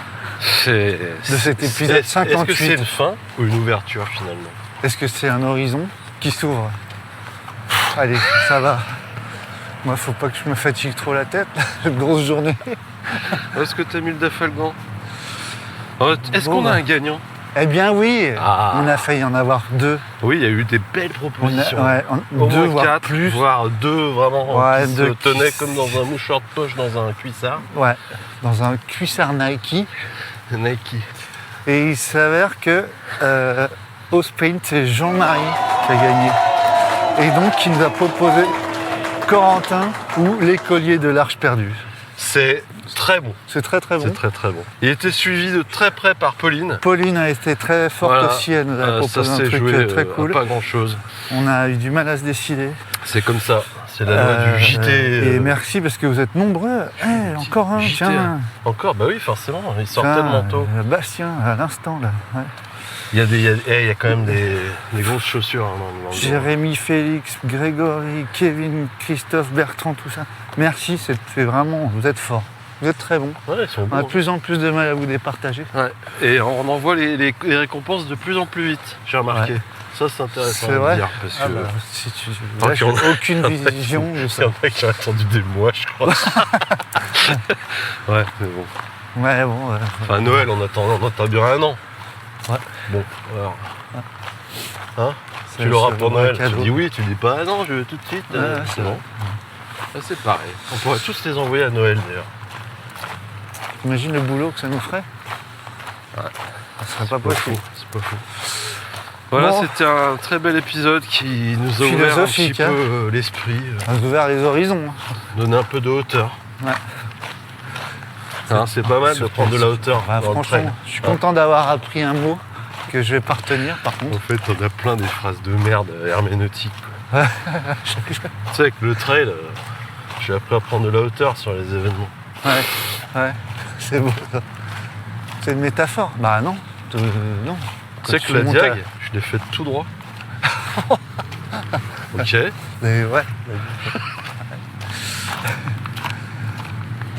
C'est. De cet épisode Est-ce que 58. c'est une fin ou une ouverture finalement? Est-ce que c'est un horizon qui s'ouvre? Allez, ça va. Moi, faut pas que je me fatigue trop la tête. Une grosse journée. Où est-ce que t'as mis le dafalgan? Est-ce Bon, qu'on a bah. un gagnant? Eh bien oui, Ah. on a failli en avoir 2. Oui, il y a eu des belles On propositions. a, Au 2 moins voire 4, plus. voire 2 vraiment Ouais, qui se 2 tenaient qui- comme dans un mouchoir de poche dans un cuissard. Ouais, dans un cuissard Nike. Nike. Et il s'avère que au sprint, c'est Jean-Marie qui a gagné. Et donc, il nous a proposé Corentin ou l'écolier de l'Arche perdue. C'est très bon. C'est très très bon. C'est très très bon. Il était suivi de très près par Pauline. Pauline a été très forte Voilà. aussi, elle nous a Ça proposé un s'est truc joué très à cool. pas grand chose. On a eu du mal à se décider. C'est comme ça. C'est la loi du JT. Et merci parce que vous êtes nombreux. Eh, encore un, JT. tiens. Encore, bah oui, forcément. Il sort Tiens, tellement tôt. Bastien, à l'instant là. Ouais. Il y a quand même des grosses chaussures. Hein, dans le dos. Jérémy, Félix, Grégory, Kevin, Christophe, Bertrand, tout ça. Merci, c'est vraiment, vous êtes forts. Vous êtes très bons. Ouais, ils sont On a de bons. plus en plus de mal à vous départager. Ouais. Et on envoie les récompenses de plus en plus vite, j'ai remarqué. Ouais. Ça, c'est intéressant C'est à vrai dire. Parce que Ah bah, si tu... Tant Là, qu'il y en j'ai a- aucune vision de il y ça. en a qui ont attendu des mois, je crois. Ouais, mais bon. Ouais, bon. Enfin, Noël, on attend bien un an. Ouais. Bon, alors. Hein c'est- Tu l'auras c'est pour le bon Noël. cadeau. Tu dis oui, tu dis pas ah non, je veux tout de suite. Ouais, c'est c'est bon. Ça, c'est pareil. On pourrait tous les envoyer à Noël d'ailleurs. T'imagines le boulot que ça nous ferait Ouais. Ça serait pas C'est pas possible. fou. C'est pas fou. Voilà, Bon. c'était un très bel épisode qui nous a ouvert un petit Philosophique, peu hein. l'esprit, On a ouvert les horizons. donné un peu de hauteur. Ouais. Hein, c'est pas mal de prendre de la hauteur. Bah, dans le franchement, trail. je suis content d'avoir appris un mot que je vais pas retenir par contre. En fait, on a plein des phrases de merde herméneutiques. quoi. Tu sais, avec le trail, j'ai appris à prendre de la hauteur sur les événements. Ouais, c'est beau ça. C'est une métaphore. Bah non. Non. Tu sais Quand que la montes à- diag, je l'ai faite tout droit. Ok. Mais ouais.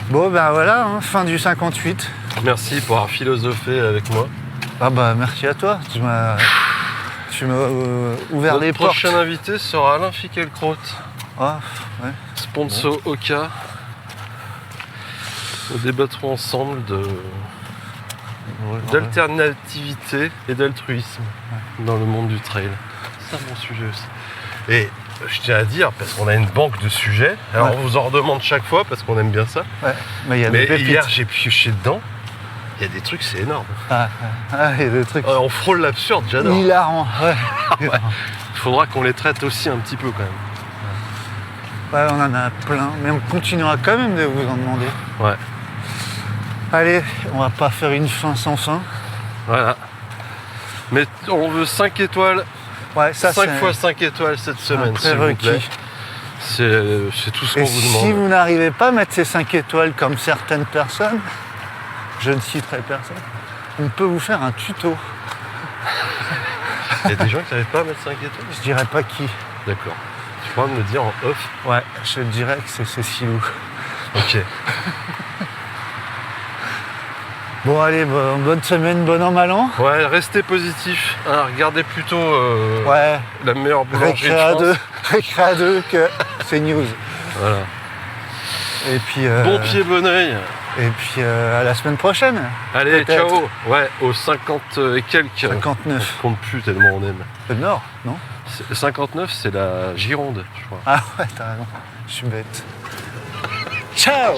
Bon ben voilà, hein, fin du 58. Merci pour avoir philosophé avec moi. Ah bah merci à toi, tu m'as ouvert Notre les portes. prochain invité sera Alain Fickelkraut, Ah, ouais. sponsor Oka. Nous débattrons ensemble d'alternativité et d'altruisme dans le monde du trail. C'est un bon sujet aussi. Et je tiens à dire, parce qu'on a une banque de sujets, alors Ouais. on vous en redemande chaque fois parce qu'on aime bien ça. Ouais. Mais il y a des Mais pépites. hier, j'ai pioché dedans. Il y a des trucs, c'est énorme. Ah, il y a des trucs On frôle l'absurde, j'adore. hilarants. Ouais. Il faudra qu'on les traite aussi un petit peu quand même. Ouais, on en a plein, mais on continuera quand même de vous en demander. Ouais, Allez, on va pas faire une fin sans fin. voilà. Mais on veut 5 étoiles, Ouais, ça 5 c'est fois 5 étoiles cette un semaine, s'il vous plaît. prérequis. C'est tout ce qu'on Et vous si demande. vous n'arrivez pas à mettre ces 5 étoiles comme certaines personnes, je ne citerai personne, on peut vous faire un tuto. Il y a des gens qui n'arrivent pas à mettre 5 étoiles. Je dirais pas qui. D'accord. Tu pourras me le dire en off. Ouais, je dirais que c'est Cécilou. Ok. Bon allez, bonne semaine, bon an, mal an. Ouais, restez positif. Hein, regardez plutôt Ouais, la meilleure boulangerie de Récréa France. 2, Récréa 2 que c'est news. Voilà. Et puis, Bon pied, bon oeil. et puis à la semaine prochaine. Allez, peut-être. ciao. Ouais, aux 50 et quelques. 59. On compte plus tellement on aime. Le Nord, non? 59, c'est la Gironde, je crois. Ah ouais, t'as raison. Je suis bête. Ciao.